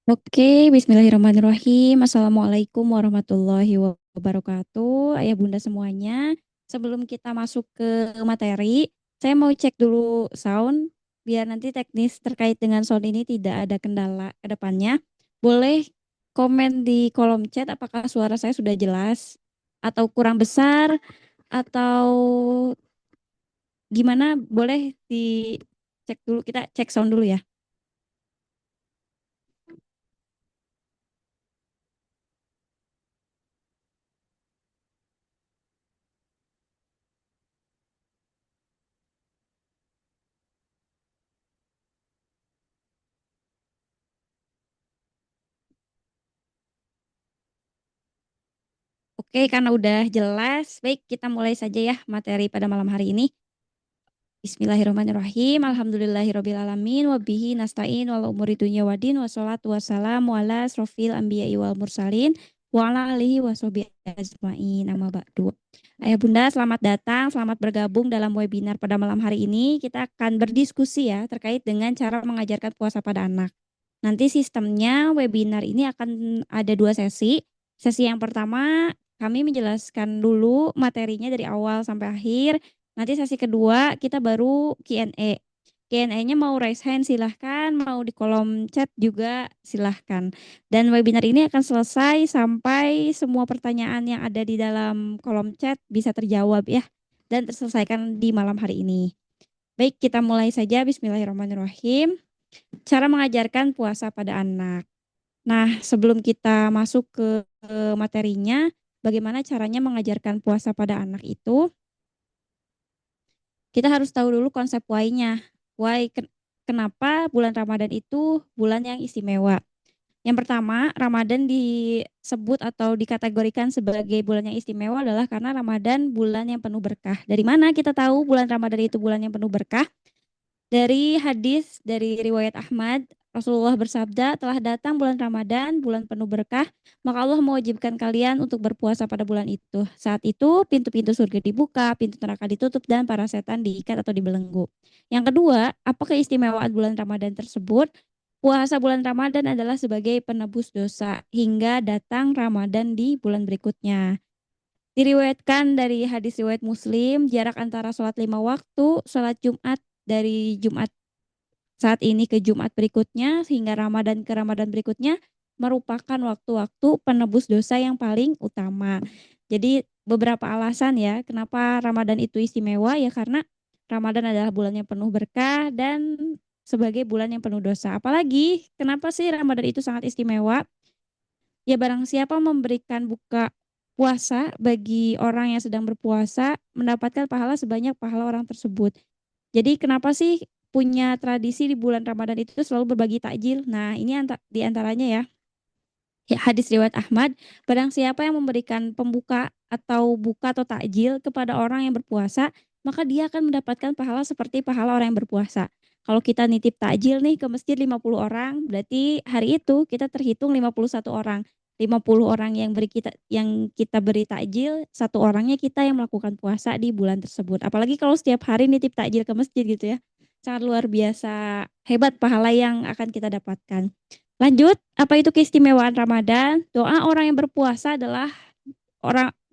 Oke, bismillahirrahmanirrahim. Assalamualaikum warahmatullahi wabarakatuh. Ayah bunda semuanya, sebelum kita masuk ke materi, saya mau cek dulu sound, biar nanti teknis terkait dengan sound ini tidak ada kendala ke depannya. Boleh komen di kolom chat apakah suara saya sudah jelas, atau kurang besar, atau gimana, boleh dicek dulu, kita cek sound dulu ya. Oke, karena udah jelas, baik kita mulai saja ya materi pada malam hari ini. Bismillahirrahmanirrahim. Alhamdulillahirabbil alamin wa bihi nasta'in wal umuri dunya waddin wassalatu wassalamu ala asrofil anbiya'i wal mursalin wa ala alihi washabihi ajmain. Amma ba'du. Ayah Bunda, selamat datang, selamat bergabung dalam webinar pada malam hari ini. Kita akan berdiskusi ya terkait dengan cara mengajarkan puasa pada anak. Nanti sistemnya webinar ini akan ada dua sesi. Sesi yang pertama kami menjelaskan dulu materinya dari awal sampai akhir. Nanti sesi kedua kita baru Q&A. Q&A-nya mau raise hand silahkan, mau di kolom chat juga silahkan. Dan webinar ini akan selesai sampai semua pertanyaan yang ada di dalam kolom chat bisa terjawab ya. Dan terselesaikan di malam hari ini. Baik, kita mulai saja. Bismillahirrahmanirrahim. Cara mengajarkan puasa pada anak. Nah, sebelum kita masuk ke materinya, bagaimana caranya mengajarkan puasa pada anak itu, kita harus tahu dulu konsep why-nya. Kenapa bulan Ramadan itu bulan yang istimewa. Yang pertama, Ramadan disebut atau dikategorikan sebagai bulan yang istimewa adalah karena Ramadan bulan yang penuh berkah. Dari mana kita tahu bulan Ramadan itu bulan yang penuh berkah? Dari hadis dari riwayat Ahmad, Rasulullah bersabda, telah datang bulan Ramadan, bulan penuh berkah, maka Allah mewajibkan kalian untuk berpuasa pada bulan itu. Saat itu pintu-pintu surga dibuka, pintu neraka ditutup, dan para setan diikat atau dibelenggu. Yang kedua, apa keistimewaan bulan Ramadan tersebut? Puasa bulan Ramadan adalah sebagai penebus dosa hingga datang Ramadan di bulan berikutnya. Diriwayatkan dari hadis riwayat Muslim, jarak antara sholat 5 waktu, sholat Jumat dari Jumat saat ini ke Jumat berikutnya, sehingga Ramadan ke Ramadan berikutnya, merupakan waktu-waktu penebus dosa yang paling utama. Jadi beberapa alasan ya, kenapa Ramadan itu istimewa ya karena Ramadan adalah bulan yang penuh berkah dan sebagai bulan yang penuh dosa. Apalagi kenapa sih Ramadan itu sangat istimewa? Ya barang siapa memberikan buka puasa bagi orang yang sedang berpuasa mendapatkan pahala sebanyak pahala orang tersebut. Jadi kenapa sih punya tradisi di bulan Ramadan itu selalu berbagi takjil? Nah, ini di antaranya ya. Ya, hadis riwayat Ahmad, barang siapa yang memberikan pembuka atau buka atau takjil kepada orang yang berpuasa, maka dia akan mendapatkan pahala seperti pahala orang yang berpuasa. Kalau kita nitip takjil nih ke masjid 50 orang, berarti hari itu kita terhitung 51 orang. 50 orang yang kita beri takjil, satu orangnya kita yang melakukan puasa di bulan tersebut. Apalagi kalau setiap hari nitip takjil ke masjid gitu ya. Sangat luar biasa hebat pahala yang akan kita dapatkan. Lanjut, apa itu keistimewaan Ramadan? Doa orang yang berpuasa adalah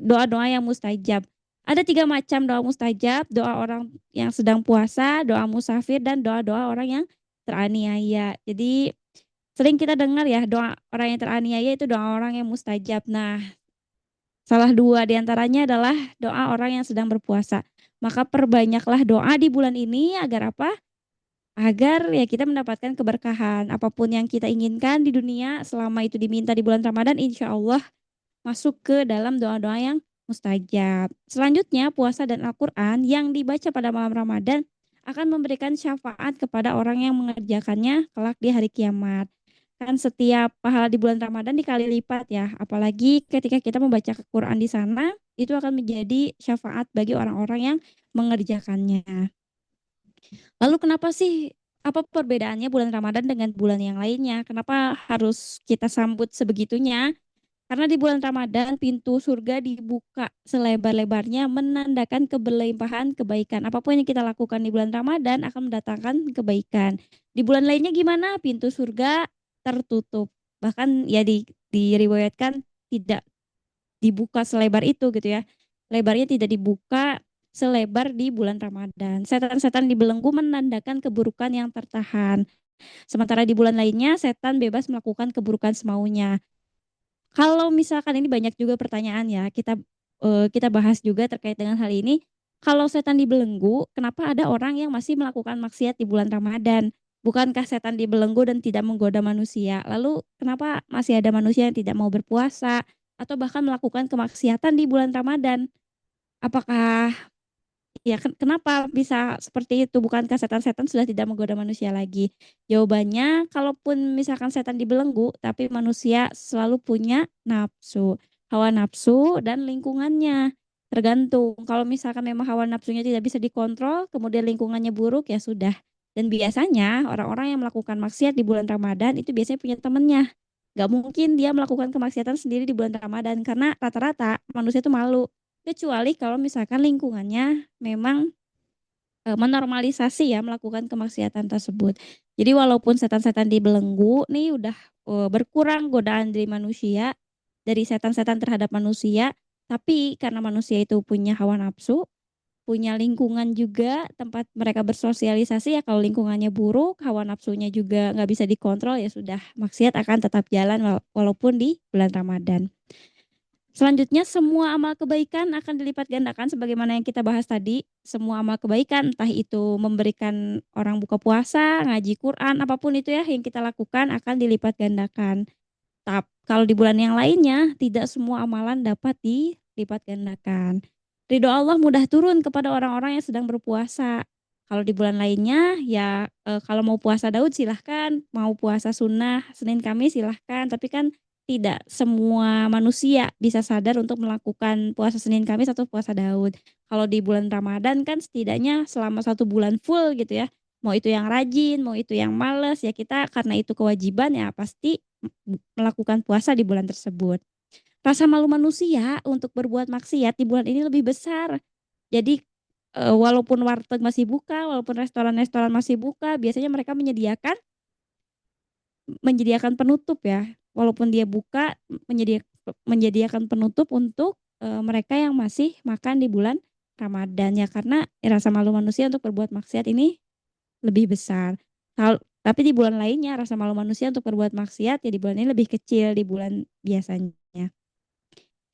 doa-doa yang mustajab. Ada 3 macam doa mustajab, doa orang yang sedang puasa, doa musafir, dan doa-doa orang yang teraniaya. Jadi sering kita dengar ya doa orang yang teraniaya itu doa orang yang mustajab. Nah, salah dua diantaranya adalah doa orang yang sedang berpuasa. Maka perbanyaklah doa di bulan ini agar apa? Agar ya kita mendapatkan keberkahan. Apapun yang kita inginkan di dunia selama itu diminta di bulan Ramadan, insya Allah masuk ke dalam doa-doa yang mustajab. Selanjutnya, puasa dan Al-Quran yang dibaca pada malam Ramadan akan memberikan syafaat kepada orang yang mengerjakannya kelak di hari kiamat. Kan setiap pahala di bulan Ramadan dikali lipat ya, apalagi ketika kita membaca Al-Quran di sana, itu akan menjadi syafaat bagi orang-orang yang mengerjakannya. Lalu kenapa sih, apa perbedaannya bulan Ramadan dengan bulan yang lainnya? Kenapa harus kita sambut sebegitunya? Karena di bulan Ramadan pintu surga dibuka selebar-lebarnya menandakan keberlimpahan kebaikan. Apapun yang kita lakukan di bulan Ramadan akan mendatangkan kebaikan. Di bulan lainnya gimana? Pintu surga tertutup. Bahkan ya diriwayatkan tidak dibuka selebar itu gitu ya. Lebarnya tidak dibuka selebar di bulan Ramadan. Setan-setan dibelenggu menandakan keburukan yang tertahan. Sementara di bulan lainnya setan bebas melakukan keburukan semaunya. Kalau misalkan ini banyak juga pertanyaan ya, kita bahas juga terkait dengan hal ini. Kalau setan dibelenggu, kenapa ada orang yang masih melakukan maksiat di bulan Ramadan? Bukankah setan dibelenggu dan tidak menggoda manusia? Lalu kenapa masih ada manusia yang tidak mau berpuasa atau bahkan melakukan kemaksiatan di bulan Ramadan? Apakah ya kenapa bisa seperti itu? Bukankah setan-setan sudah tidak menggoda manusia lagi? Jawabannya, kalaupun misalkan setan dibelenggu, tapi manusia selalu punya nafsu, hawa nafsu dan lingkungannya. Tergantung. Kalau misalkan memang hawa nafsunya tidak bisa dikontrol, kemudian lingkungannya buruk, ya sudah. Dan biasanya orang-orang yang melakukan maksiat di bulan Ramadan itu biasanya punya temannya. Gak mungkin dia melakukan kemaksiatan sendiri di bulan Ramadan karena rata-rata manusia itu malu. Kecuali kalau misalkan lingkungannya memang menormalisasi ya melakukan kemaksiatan tersebut. Jadi walaupun setan-setan dibelenggu nih udah berkurang godaan dari manusia, dari setan-setan terhadap manusia, tapi karena manusia itu punya hawa nafsu, punya lingkungan juga tempat mereka bersosialisasi ya kalau lingkungannya buruk, hawa nafsunya juga nggak bisa dikontrol ya sudah maksiat akan tetap jalan walaupun di bulan Ramadan. Selanjutnya, semua amal kebaikan akan dilipat gandakan sebagaimana yang kita bahas tadi. Semua amal kebaikan, entah itu memberikan orang buka puasa, ngaji Quran, apapun itu ya yang kita lakukan akan dilipat gandakan. Kalau di bulan yang lainnya, tidak semua amalan dapat dilipat gandakan. Ridho Allah mudah turun kepada orang-orang yang sedang berpuasa. Kalau di bulan lainnya, ya kalau mau puasa Daud silahkan, mau puasa sunnah Senin Kamis silahkan, tapi kan tidak semua manusia bisa sadar untuk melakukan puasa Senin Kamis atau puasa Daud. Kalau di bulan Ramadan kan setidaknya selama 1 bulan full gitu ya. Mau itu yang rajin, mau itu yang males, ya kita karena itu kewajiban ya pasti melakukan puasa di bulan tersebut. Rasa malu manusia untuk berbuat maksiat di bulan ini lebih besar. Jadi walaupun warteg masih buka, walaupun restoran-restoran masih buka, biasanya mereka menyediakan menyediakan penutup ya. Walaupun dia buka menyediakan penutup untuk mereka yang masih makan di bulan Ramadan ya karena rasa malu manusia untuk berbuat maksiat ini lebih besar. Tapi di bulan lainnya rasa malu manusia untuk berbuat maksiat ya di bulan ini lebih kecil di bulan biasanya.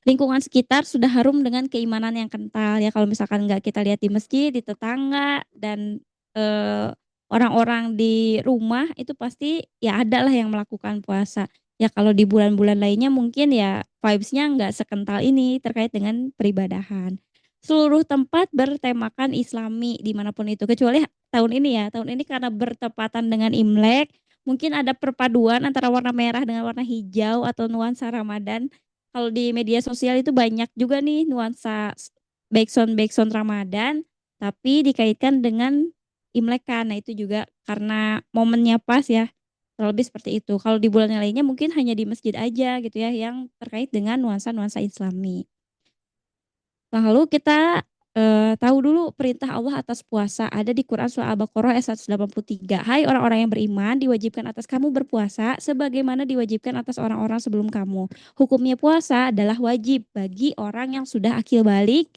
Lingkungan sekitar sudah harum dengan keimanan yang kental ya kalau misalkan nggak kita lihat di masjid, di tetangga dan eh, orang-orang di rumah itu pasti ya ada lah yang melakukan puasa. Ya kalau di bulan-bulan lainnya mungkin ya vibes-nya nggak sekental ini terkait dengan peribadahan. Seluruh tempat bertemakan Islami dimanapun itu kecuali tahun ini ya. Tahun ini karena bertepatan dengan Imlek, mungkin ada perpaduan antara warna merah dengan warna hijau atau nuansa Ramadan. Kalau di media sosial itu banyak juga nih nuansa backsound Ramadan, tapi dikaitkan dengan Imlek kan. Nah itu juga karena momennya pas ya, terlebih seperti itu. Kalau di bulan yang lainnya mungkin hanya di masjid aja gitu ya, yang terkait dengan nuansa-nuansa Islami. Lalu kita tahu dulu perintah Allah atas puasa ada di Quran surah Al-Baqarah ayat 183. Hai orang-orang yang beriman, diwajibkan atas kamu berpuasa sebagaimana diwajibkan atas orang-orang sebelum kamu. Hukumnya puasa adalah wajib bagi orang yang sudah akil balik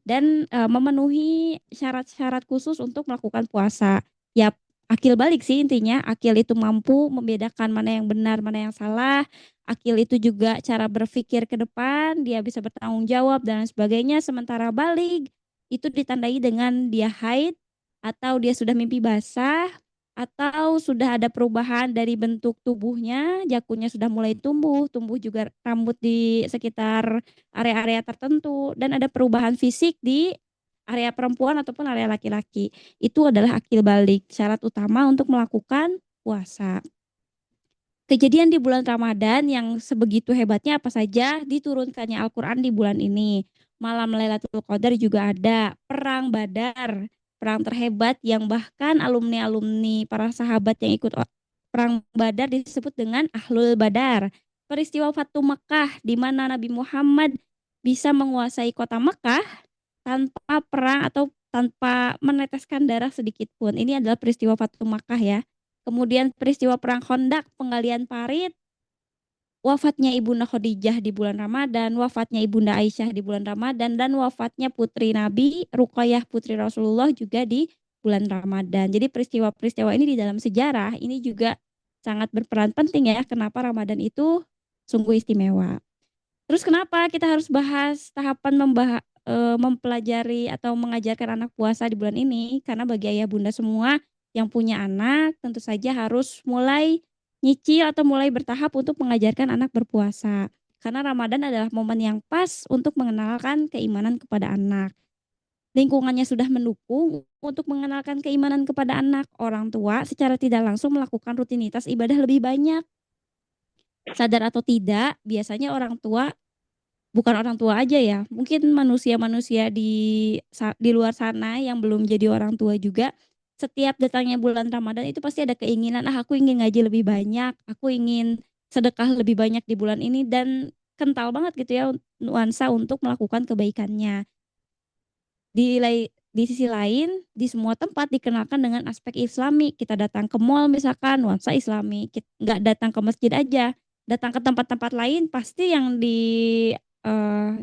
dan memenuhi syarat-syarat khusus untuk melakukan puasa. Ya, akil balik sih intinya. Akil itu mampu membedakan mana yang benar, mana yang salah. Akil itu juga cara berpikir ke depan, dia bisa bertanggung jawab dan sebagainya. Sementara balik itu ditandai dengan dia haid atau dia sudah mimpi basah atau sudah ada perubahan dari bentuk tubuhnya, jakunnya sudah mulai tumbuh, tumbuh juga rambut di sekitar area-area tertentu dan ada perubahan fisik di area perempuan ataupun area laki-laki. Itu adalah akil balik, syarat utama untuk melakukan puasa. Kejadian di bulan Ramadan yang sebegitu hebatnya apa saja diturunkannya Al-Quran di bulan ini. Malam Lailatul Qadar juga ada. Perang Badar, perang terhebat yang bahkan alumni-alumni para sahabat yang ikut perang Badar disebut dengan Ahlul Badar. Peristiwa Fatu Mekah di mana Nabi Muhammad bisa menguasai kota Mekah tanpa perang atau tanpa meneteskan darah sedikit pun. Ini adalah peristiwa Fatu Makkah ya. Kemudian peristiwa perang Khandaq, penggalian parit, wafatnya Ibunda Khadijah di bulan Ramadan, wafatnya Ibunda Aisyah di bulan Ramadan, dan wafatnya putri Nabi Ruqayyah putri Rasulullah juga di bulan Ramadan. Jadi peristiwa-peristiwa ini di dalam sejarah ini juga sangat berperan penting ya, kenapa Ramadan itu sungguh istimewa. Terus kenapa kita harus bahas tahapan mempelajari atau mengajarkan anak puasa di bulan ini? Karena bagi ayah bunda semua yang punya anak tentu saja harus mulai nyicil atau mulai bertahap untuk mengajarkan anak berpuasa. Karena Ramadan adalah momen yang pas untuk mengenalkan keimanan kepada anak. Lingkungannya sudah mendukung untuk mengenalkan keimanan kepada anak. Orang tua secara tidak langsung melakukan rutinitas ibadah lebih banyak. Sadar atau tidak, biasanya orang tua, bukan orang tua aja ya, mungkin manusia-manusia di luar sana yang belum jadi orang tua juga, setiap datangnya bulan Ramadan itu pasti ada keinginan, ah aku ingin ngaji lebih banyak, aku ingin sedekah lebih banyak di bulan ini, dan kental banget gitu ya nuansa untuk melakukan kebaikannya. Di sisi lain, di semua tempat dikenalkan dengan aspek Islami. Kita datang ke mall misalkan nuansa Islami, nggak datang ke masjid aja, datang ke tempat-tempat lain pasti yang di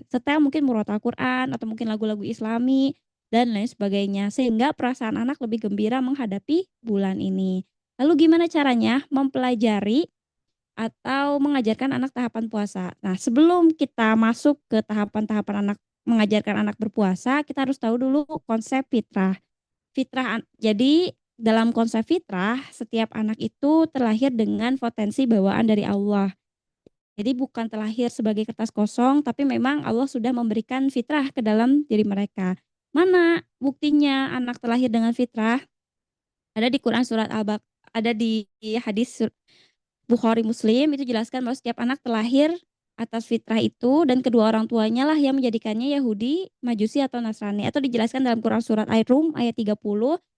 setel mungkin murotal Quran atau mungkin lagu-lagu Islami dan lain sebagainya, sehingga perasaan anak lebih gembira menghadapi bulan ini. Lalu gimana caranya mempelajari atau mengajarkan anak tahapan puasa? Nah, sebelum kita masuk ke tahapan-tahapan anak mengajarkan anak berpuasa, kita harus tahu dulu konsep fitrah. Jadi dalam konsep fitrah, setiap anak itu terlahir dengan potensi bawaan dari Allah. Jadi bukan terlahir sebagai kertas kosong, tapi memang Allah sudah memberikan fitrah ke dalam diri mereka. Mana buktinya anak terlahir dengan fitrah? Ada di Quran surat Al-Baqarah, ada di hadis Bukhari Muslim itu jelaskan bahwa setiap anak terlahir atas fitrah itu dan kedua orang tuanya lah yang menjadikannya Yahudi, Majusi atau Nasrani. Atau dijelaskan dalam Quran surat Ar-Rum ayat 30,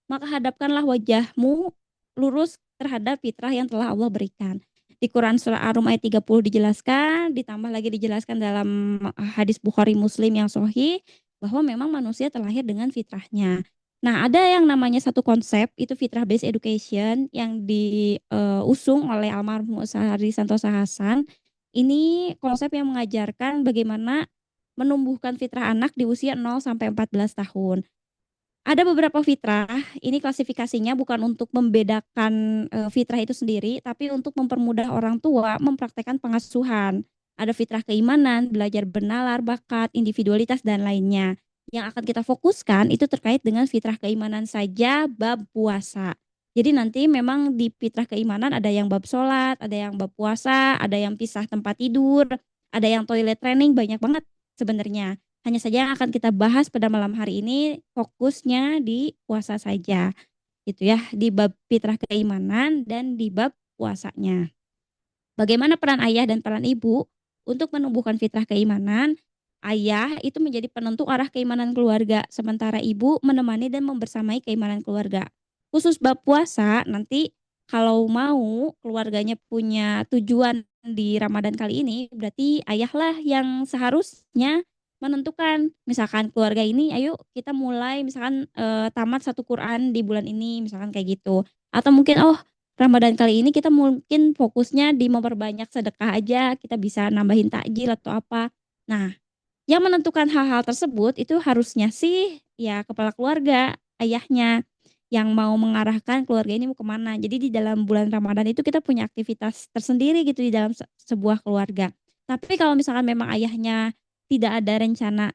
maka hadapkanlah wajahmu lurus terhadap fitrah yang telah Allah berikan. Di Quran surat Ar-Rum ayat 30 dijelaskan, ditambah lagi dijelaskan dalam hadis Bukhari Muslim yang sahih bahwa memang manusia terlahir dengan fitrahnya. Nah, ada yang namanya satu konsep itu fitrah based education yang diusung oleh almarhum Ustaz Hari Santosa Hasan. Ini konsep yang mengajarkan bagaimana menumbuhkan fitrah anak di usia 0 sampai 14 tahun. Ada beberapa fitrah, ini klasifikasinya bukan untuk membedakan fitrah itu sendiri, tapi untuk mempermudah orang tua mempraktekkan pengasuhan. Ada fitrah keimanan, belajar bernalar, bakat, individualitas, dan lainnya. Yang akan kita fokuskan itu terkait dengan fitrah keimanan saja bab puasa. Jadi nanti memang di fitrah keimanan ada yang bab sholat, ada yang bab puasa, ada yang pisah tempat tidur, ada yang toilet training, banyak banget sebenarnya. Hanya saja yang akan kita bahas pada malam hari ini fokusnya di puasa saja. Gitu ya, di bab fitrah keimanan dan di bab puasanya. Bagaimana peran ayah dan peran ibu untuk menumbuhkan fitrah keimanan? Ayah itu menjadi penentu arah keimanan keluarga, sementara ibu menemani dan membersamai keimanan keluarga. Khusus bab puasa, nanti kalau mau keluarganya punya tujuan di Ramadan kali ini, berarti ayahlah yang seharusnya menentukan. Misalkan keluarga ini, ayo kita mulai misalkan tamat satu Quran di bulan ini, misalkan kayak gitu. Atau mungkin, oh Ramadan kali ini kita mungkin fokusnya di memperbanyak sedekah aja, kita bisa nambahin takjil atau apa. Nah, yang menentukan hal-hal tersebut itu harusnya sih ya kepala keluarga, ayahnya yang mau mengarahkan keluarga ini mau kemana. Jadi di dalam bulan Ramadan itu kita punya aktivitas tersendiri gitu di dalam sebuah keluarga. Tapi kalau misalkan memang ayahnya tidak ada rencana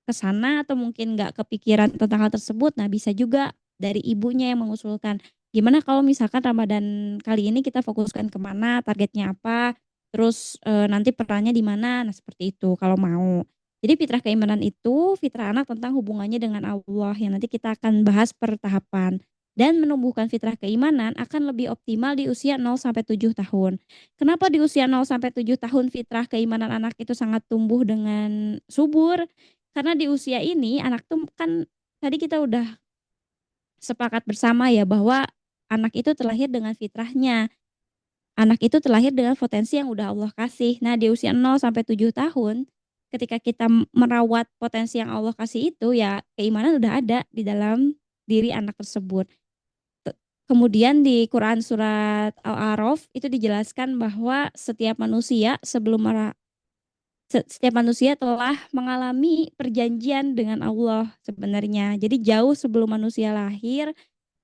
ke sana atau mungkin nggak kepikiran tentang hal tersebut, nah bisa juga dari ibunya yang mengusulkan, gimana kalau misalkan Ramadan kali ini kita fokuskan kemana, targetnya apa, terus nanti perannya di mana, nah seperti itu kalau mau. Jadi fitrah keimanan itu fitrah anak tentang hubungannya dengan Allah yang nanti kita akan bahas per tahapan. Dan menumbuhkan fitrah keimanan akan lebih optimal di usia 0 sampai 7 tahun. Kenapa di usia 0 sampai 7 tahun fitrah keimanan anak itu sangat tumbuh dengan subur? Karena di usia ini anak tuh kan tadi kita udah sepakat bersama ya bahwa anak itu terlahir dengan fitrahnya. Anak itu terlahir dengan potensi yang udah Allah kasih. Nah, di usia 0 sampai 7 tahun ketika kita merawat potensi yang Allah kasih itu ya keimanan udah ada di dalam diri anak tersebut. Kemudian di Quran surat Al-A'raf itu dijelaskan bahwa setiap manusia telah mengalami perjanjian dengan Allah sebenarnya. Jadi jauh sebelum manusia lahir,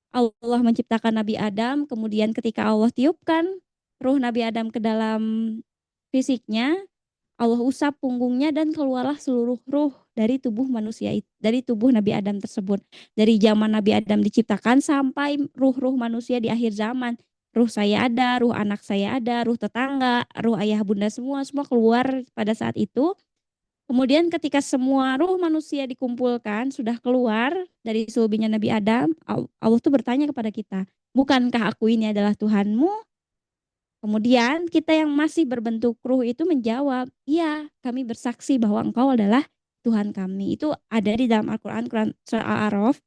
Allah menciptakan Nabi Adam, kemudian ketika Allah tiupkan ruh Nabi Adam ke dalam fisiknya, Allah usap punggungnya dan keluarlah seluruh ruh dari tubuh manusia itu, dari tubuh Nabi Adam tersebut. Dari zaman Nabi Adam diciptakan sampai ruh-ruh manusia di akhir zaman. Ruh saya ada, ruh anak saya ada, ruh tetangga, ruh ayah bunda semua keluar pada saat itu. Kemudian ketika semua ruh manusia dikumpulkan, sudah keluar dari sulbinya Nabi Adam, Allah tuh bertanya kepada kita, bukankah aku ini adalah Tuhanmu? Kemudian kita yang masih berbentuk ruh itu menjawab, iya kami bersaksi bahwa engkau adalah Tuhan kami. Itu ada di dalam Al-Quran, Quran Surah Al-A'raf.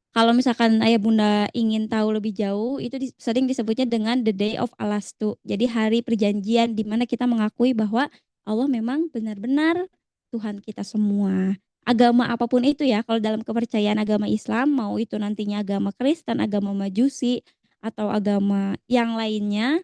Kalau misalkan ayah bunda ingin tahu lebih jauh, itu sering disebutnya dengan the day of Alastu. Jadi hari perjanjian di mana kita mengakui bahwa Allah memang benar-benar Tuhan kita semua. Agama apapun itu ya, kalau dalam kepercayaan agama Islam, mau itu nantinya agama Kristen, agama Majusi, atau agama yang lainnya,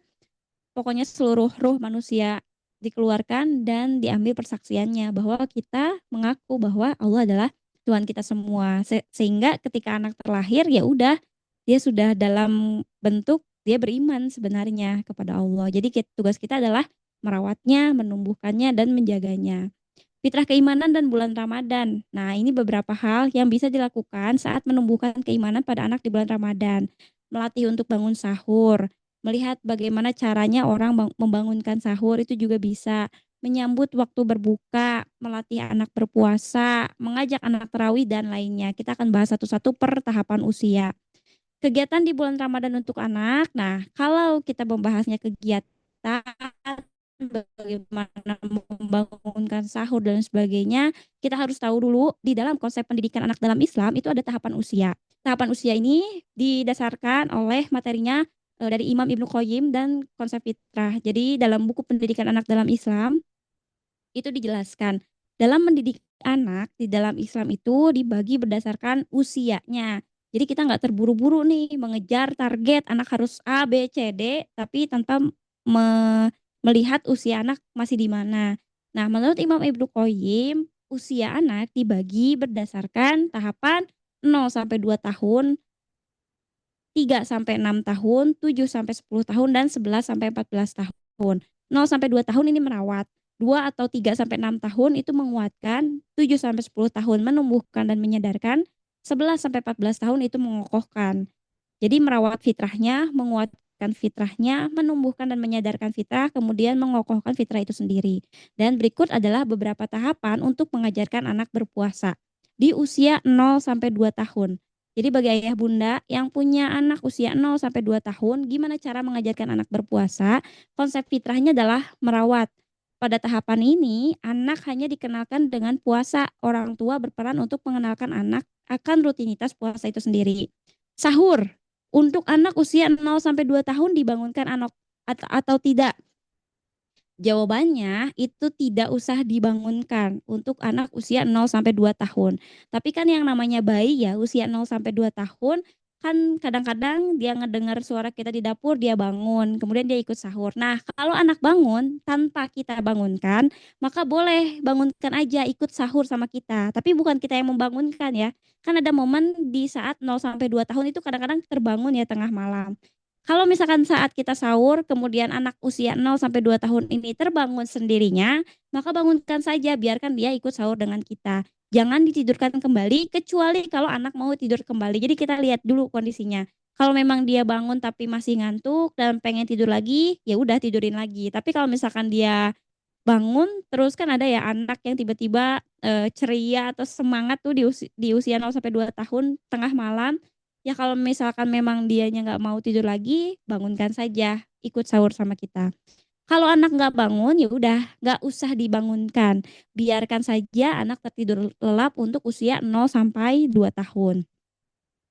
pokoknya seluruh ruh manusia dikeluarkan dan diambil persaksiannya bahwa kita mengaku bahwa Allah adalah Tuhan kita semua. Sehingga ketika anak terlahir ya udah dia sudah dalam bentuk dia beriman sebenarnya kepada Allah. Jadi tugas kita adalah merawatnya, menumbuhkannya dan menjaganya. Fitrah keimanan dan bulan Ramadan. Nah, ini beberapa hal yang bisa dilakukan saat menumbuhkan keimanan pada anak di bulan Ramadan. Melatih untuk bangun sahur, melihat bagaimana caranya orang membangunkan sahur itu juga bisa. Menyambut waktu berbuka, melatih anak berpuasa, mengajak anak tarawih dan lainnya. Kita akan bahas satu-satu per tahapan usia. Kegiatan di bulan Ramadan untuk anak. Nah, kalau kita membahasnya kegiatan bagaimana membangunkan sahur dan sebagainya, kita harus tahu dulu di dalam konsep pendidikan anak dalam Islam itu ada tahapan usia. Tahapan usia ini didasarkan oleh materinya dari Imam Ibnu Qayyim dan konsep fitrah. Jadi dalam buku pendidikan anak dalam Islam itu dijelaskan dalam mendidik anak di dalam Islam itu dibagi berdasarkan usianya. Jadi kita nggak terburu-buru nih mengejar target anak harus A, B, C, D, tapi tanpa melihat usia anak masih di mana. Nah, menurut Imam Ibnu Qayyim, usia anak dibagi berdasarkan tahapan 0 sampai 2 tahun, 3 sampai 6 tahun, 7 sampai 10 tahun, dan 11 sampai 14 tahun. 0 sampai 2 tahun ini merawat. 2 atau 3 sampai 6 tahun itu menguatkan, 7 sampai 10 tahun menumbuhkan dan menyadarkan, 11 sampai 14 tahun itu mengokohkan. Jadi merawat fitrahnya, menguatkan fitrahnya, menumbuhkan dan menyadarkan fitrah, kemudian mengokohkan fitrah itu sendiri. Dan berikut adalah beberapa tahapan untuk mengajarkan anak berpuasa di usia 0 sampai 2 tahun. Jadi bagi ayah bunda yang punya anak usia 0 sampai 2 tahun, gimana cara mengajarkan anak berpuasa? Konsep fitrahnya adalah merawat. Pada tahapan ini, anak hanya dikenalkan dengan puasa. Orang tua berperan untuk mengenalkan anak akan rutinitas puasa itu sendiri. Sahur. Untuk anak usia 0 sampai 2 tahun dibangunkan anak atau tidak? Jawabannya itu tidak usah dibangunkan untuk anak usia 0 sampai 2 tahun. Tapi kan yang namanya bayi ya usia 0 sampai 2 tahun kan kadang-kadang dia ngedengar suara kita di dapur dia bangun, kemudian dia ikut sahur. Nah, kalau anak bangun tanpa kita bangunkan, maka boleh bangunkan aja ikut sahur sama kita. Tapi bukan kita yang membangunkan ya. Kan ada momen di saat 0 sampai 2 tahun itu kadang-kadang terbangun ya tengah malam. Kalau misalkan saat kita sahur, kemudian anak usia 0 sampai 2 tahun ini terbangun sendirinya, maka bangunkan saja, biarkan dia ikut sahur dengan kita. Jangan ditidurkan kembali, kecuali kalau anak mau tidur kembali. Jadi kita lihat dulu kondisinya. Kalau memang dia bangun tapi masih ngantuk dan pengen tidur lagi, ya udah tidurin lagi. Tapi kalau misalkan dia bangun, terus kan ada ya anak yang tiba-tiba ceria atau semangat tuh di usia 0 sampai 2 tahun tengah malam. Ya kalau misalkan memang dianya nggak mau tidur lagi, bangunkan saja, ikut sahur sama kita. Kalau anak nggak bangun, ya udah nggak usah dibangunkan. Biarkan saja anak tertidur lelap untuk usia 0 sampai 2 tahun.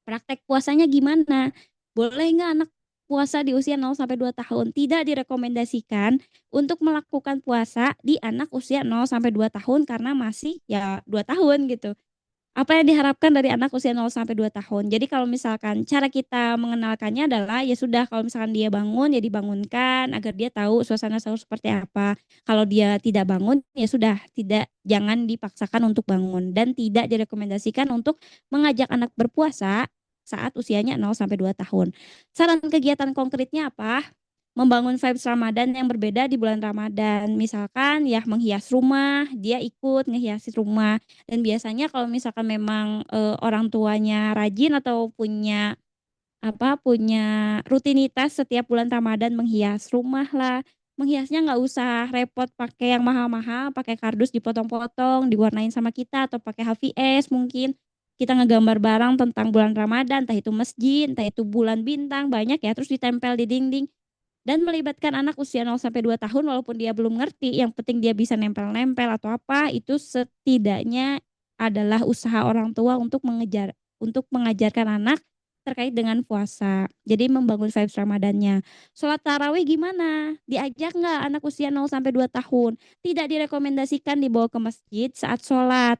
Praktek puasanya gimana? Boleh nggak anak puasa di usia 0 sampai 2 tahun? Tidak direkomendasikan untuk melakukan puasa di anak usia 0 sampai 2 tahun karena masih ya 2 tahun gitu. Apa yang diharapkan dari anak usia 0 sampai 2 tahun. Jadi kalau misalkan cara kita mengenalkannya adalah ya sudah kalau misalkan dia bangun ya dibangunkan agar dia tahu suasana sahur seperti apa. Kalau dia tidak bangun ya sudah jangan dipaksakan untuk bangun dan tidak direkomendasikan untuk mengajak anak berpuasa saat usianya 0 sampai 2 tahun. Saran kegiatan konkretnya apa? Membangun vibes Ramadan yang berbeda di bulan Ramadan. Misalkan ya menghias rumah, dia ikut ngehiasi rumah. Dan biasanya kalau misalkan memang orang tuanya rajin atau punya rutinitas setiap bulan Ramadan menghias rumah lah. Menghiasnya nggak usah repot pakai yang mahal-mahal, pakai kardus dipotong-potong, diwarnain sama kita atau pakai HVS mungkin. Kita ngegambar barang tentang bulan Ramadan, entah itu masjid, entah itu bulan bintang, banyak ya, terus ditempel di dinding dan melibatkan anak usia 0 sampai 2 tahun walaupun dia belum ngerti, yang penting dia bisa nempel-nempel atau apa, itu setidaknya adalah usaha orang tua untuk mengajarkan anak terkait dengan puasa. Jadi membangun vibes Ramadannya. Sholat tarawih gimana? Diajak nggak anak usia 0 sampai 2 tahun? Tidak direkomendasikan dibawa ke masjid saat sholat.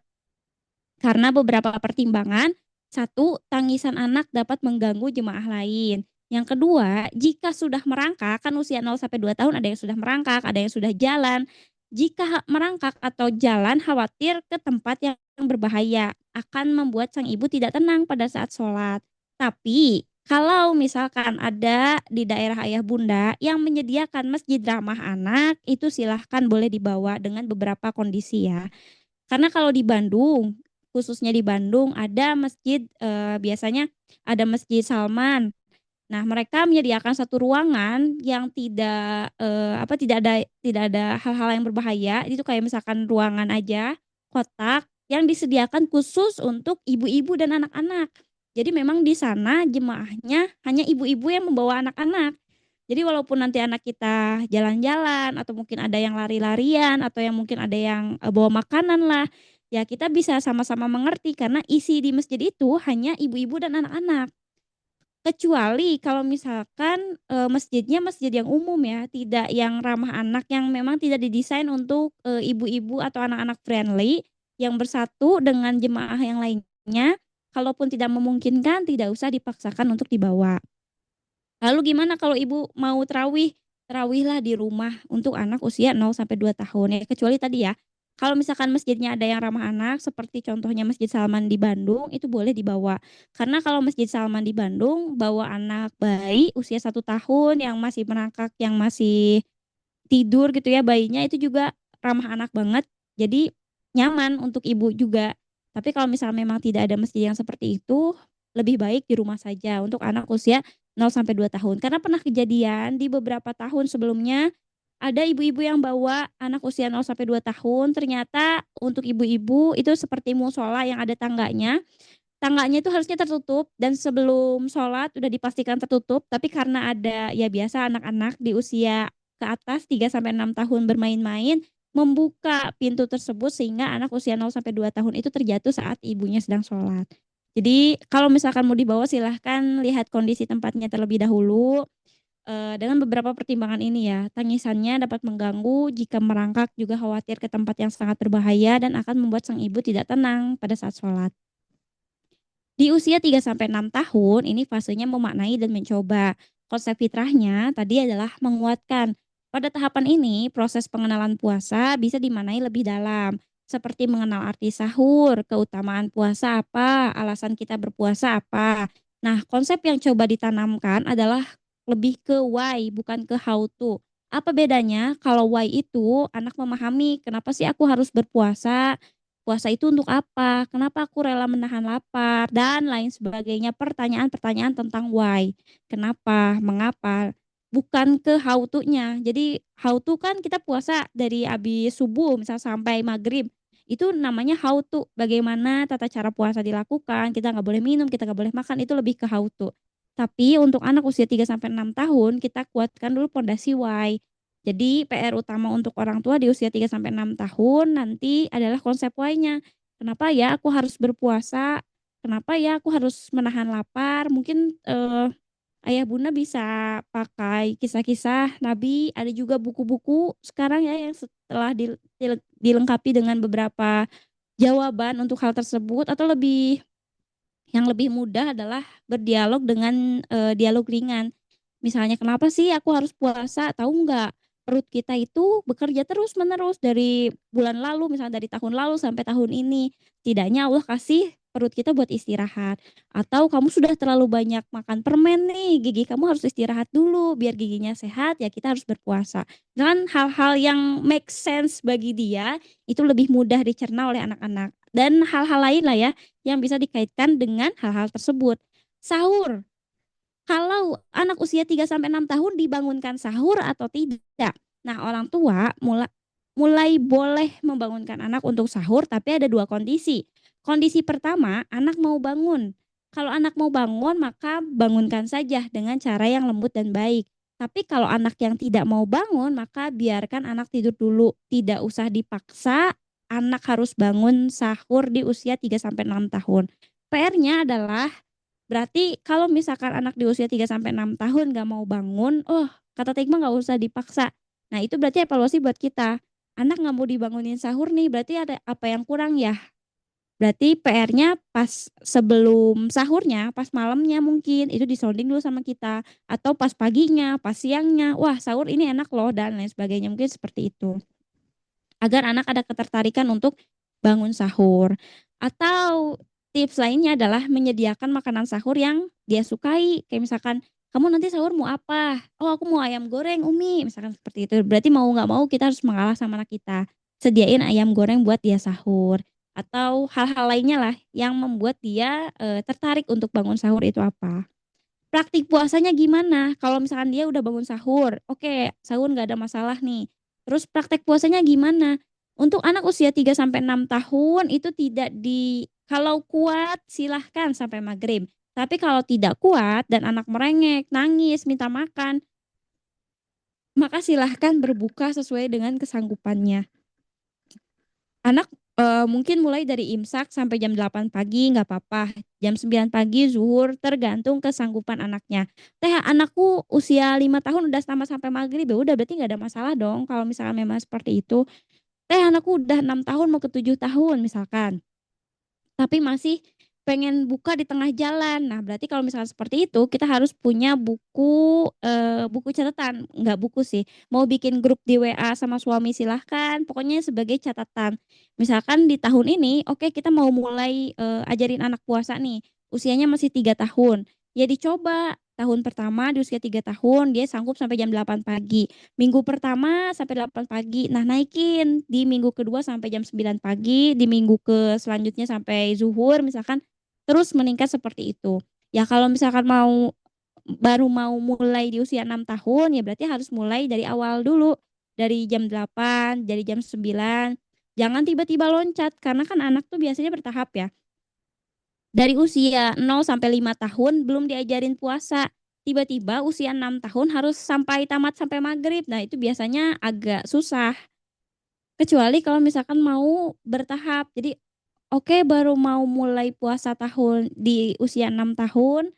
Karena beberapa pertimbangan, satu, tangisan anak dapat mengganggu jemaah lain. Yang kedua, jika sudah merangkak, kan usia 0 sampai 2 tahun ada yang sudah merangkak, ada yang sudah jalan. Jika merangkak atau jalan, khawatir ke tempat yang berbahaya, akan membuat sang ibu tidak tenang pada saat sholat. Tapi, kalau misalkan ada di daerah ayah bunda yang menyediakan masjid ramah anak, itu silahkan boleh dibawa dengan beberapa kondisi ya. Karena kalau di Bandung, khususnya di Bandung ada masjid biasanya ada Masjid Salman. Nah, mereka menyediakan satu ruangan yang tidak ada hal-hal yang berbahaya. Itu kayak misalkan ruangan aja, kotak yang disediakan khusus untuk ibu-ibu dan anak-anak. Jadi memang di sana jemaahnya hanya ibu-ibu yang membawa anak-anak. Jadi walaupun nanti anak kita jalan-jalan atau mungkin ada yang lari-larian atau yang mungkin ada yang bawa makanan lah, ya kita bisa sama-sama mengerti karena isi di masjid itu hanya ibu-ibu dan anak-anak. Kecuali kalau misalkan masjidnya masjid yang umum ya, tidak yang ramah anak yang memang tidak didesain untuk ibu-ibu atau anak-anak friendly yang bersatu dengan jemaah yang lainnya. Kalaupun tidak memungkinkan, tidak usah dipaksakan untuk dibawa. Lalu gimana kalau ibu mau terawih? Terawihlah di rumah untuk anak usia 0 sampai 2 tahun ya. Kecuali tadi ya, kalau misalkan masjidnya ada yang ramah anak, seperti contohnya Masjid Salman di Bandung, itu boleh dibawa. Karena kalau Masjid Salman di Bandung, bawa anak bayi usia 1 tahun yang masih merangkak, yang masih tidur gitu ya bayinya, itu juga ramah anak banget. Jadi nyaman untuk ibu juga. Tapi kalau misalnya memang tidak ada masjid yang seperti itu, lebih baik di rumah saja untuk anak usia 0 sampai 2 tahun. Karena pernah kejadian di beberapa tahun sebelumnya ada ibu-ibu yang bawa anak usia 0 sampai 2 tahun, ternyata untuk ibu-ibu itu seperti musola yang ada tangganya. Tangganya itu harusnya tertutup dan sebelum sholat udah dipastikan tertutup, tapi karena ada ya biasa anak-anak di usia ke atas 3 sampai 6 tahun bermain-main, membuka pintu tersebut sehingga anak usia 0 sampai 2 tahun itu terjatuh saat ibunya sedang sholat. Jadi kalau misalkan mau dibawa silahkan lihat kondisi tempatnya terlebih dahulu. Dengan beberapa pertimbangan ini ya, tangisannya dapat mengganggu, jika merangkak juga khawatir ke tempat yang sangat berbahaya dan akan membuat sang ibu tidak tenang pada saat sholat. Di usia 3 sampai 6 tahun, ini fasenya memaknai dan mencoba. Konsep fitrahnya tadi adalah menguatkan. Pada tahapan ini, proses pengenalan puasa bisa dimaknai lebih dalam. Seperti mengenal arti sahur, keutamaan puasa apa, alasan kita berpuasa apa. Nah, konsep yang coba ditanamkan adalah lebih ke why, bukan ke how to. Apa bedanya? Kalau why itu anak memahami kenapa sih aku harus berpuasa, puasa itu untuk apa? Kenapa aku rela menahan lapar? Dan lain sebagainya. Pertanyaan-pertanyaan tentang why. Kenapa? Mengapa? Bukan ke how to-nya. Jadi how to kan kita puasa dari habis subuh misal sampai maghrib. Itu namanya how to. Bagaimana tata cara puasa dilakukan. Kita nggak boleh minum, kita nggak boleh makan. Itu lebih ke how to. Tapi untuk anak usia 3 sampai 6 tahun kita kuatkan dulu pondasi why. Jadi PR utama untuk orang tua di usia 3 sampai 6 tahun nanti adalah konsep why-nya. Kenapa ya aku harus berpuasa? Kenapa ya aku harus menahan lapar? Mungkin ayah bunda bisa pakai kisah-kisah Nabi, ada juga buku-buku sekarang ya yang setelah dilengkapi dengan beberapa jawaban untuk hal tersebut atau yang lebih mudah adalah berdialog dengan dialog ringan. Misalnya, kenapa sih aku harus puasa? Tahu nggak? Perut kita itu bekerja terus-menerus dari bulan lalu, misalnya dari tahun lalu sampai tahun ini. Setidaknya Allah kasih perut kita buat istirahat. Atau kamu sudah terlalu banyak makan permen nih, gigi kamu harus istirahat dulu biar giginya sehat, ya kita harus berpuasa. Dengan hal-hal yang make sense bagi dia, itu lebih mudah dicerna oleh anak-anak. Dan hal-hal lain lah ya, yang bisa dikaitkan dengan hal-hal tersebut. Sahur. Kalau anak usia 3 sampai 6 tahun dibangunkan sahur atau tidak? Nah, orang tua mulai boleh membangunkan anak untuk sahur, tapi ada dua kondisi. Kondisi pertama, anak mau bangun. Kalau anak mau bangun, maka bangunkan saja dengan cara yang lembut dan baik. Tapi kalau anak yang tidak mau bangun, maka biarkan anak tidur dulu. Tidak usah dipaksa, anak harus bangun sahur di usia 3 sampai 6 tahun. PR-nya adalah berarti kalau misalkan anak di usia 3 sampai 6 tahun nggak mau bangun, oh kata Tegma nggak usah dipaksa. Nah itu berarti evaluasi buat kita. Anak nggak mau dibangunin sahur nih, berarti ada apa yang kurang ya? Berarti PR-nya pas sebelum sahurnya, pas malamnya mungkin itu disounding dulu sama kita. Atau pas paginya, pas siangnya, wah sahur ini enak loh dan lain sebagainya. Mungkin seperti itu. Agar anak ada ketertarikan untuk bangun sahur. Atau tips lainnya adalah menyediakan makanan sahur yang dia sukai. Kayak misalkan, kamu nanti sahur mau apa? Oh aku mau ayam goreng Umi. Misalkan seperti itu. Berarti mau nggak mau kita harus mengalah sama anak kita. Sediain ayam goreng buat dia sahur. Atau hal-hal lainnya lah yang membuat dia tertarik untuk bangun sahur itu apa. Praktik puasanya gimana? Kalau misalkan dia udah bangun sahur, oke, sahur nggak ada masalah nih. Terus praktek puasanya gimana? Untuk anak usia 3 sampai 6 tahun itu tidak kalau kuat silahkan sampai maghrib. Tapi kalau tidak kuat dan anak merengek, nangis, minta makan, maka silahkan berbuka sesuai dengan kesanggupannya. Anak mungkin mulai dari imsak sampai jam 8 pagi nggak apa-apa. Jam 9 pagi zuhur tergantung kesanggupan anaknya. Teh anakku usia 5 tahun udah sama sampai maghrib ya udah berarti nggak ada masalah dong kalau misalnya memang seperti itu. Teh anakku udah 6 tahun mau ke 7 tahun misalkan. Tapi masih pengen buka di tengah jalan. Nah, berarti kalau misalnya seperti itu, kita harus punya buku catatan, nggak buku sih. Mau bikin grup di WA sama suami silahkan, pokoknya sebagai catatan. Misalkan di tahun ini, oke kita mau mulai ajarin anak puasa nih, usianya masih 3 tahun. Ya dicoba tahun pertama di usia 3 tahun dia sanggup sampai jam 8 pagi. Minggu pertama sampai 8 pagi. Nah, naikin di minggu kedua sampai jam 9 pagi, di minggu ke selanjutnya sampai zuhur misalkan terus meningkat seperti itu. Ya kalau misalkan baru mau mulai di usia 6 tahun ya berarti harus mulai dari awal dulu. Dari jam 8, dari jam 9. Jangan tiba-tiba loncat karena kan anak tuh biasanya bertahap ya. Dari usia 0 sampai 5 tahun belum diajarin puasa. Tiba-tiba usia 6 tahun harus sampai tamat sampai maghrib. Nah itu biasanya agak susah. Kecuali kalau misalkan mau bertahap. Jadi oke baru mau mulai puasa di usia 6 tahun.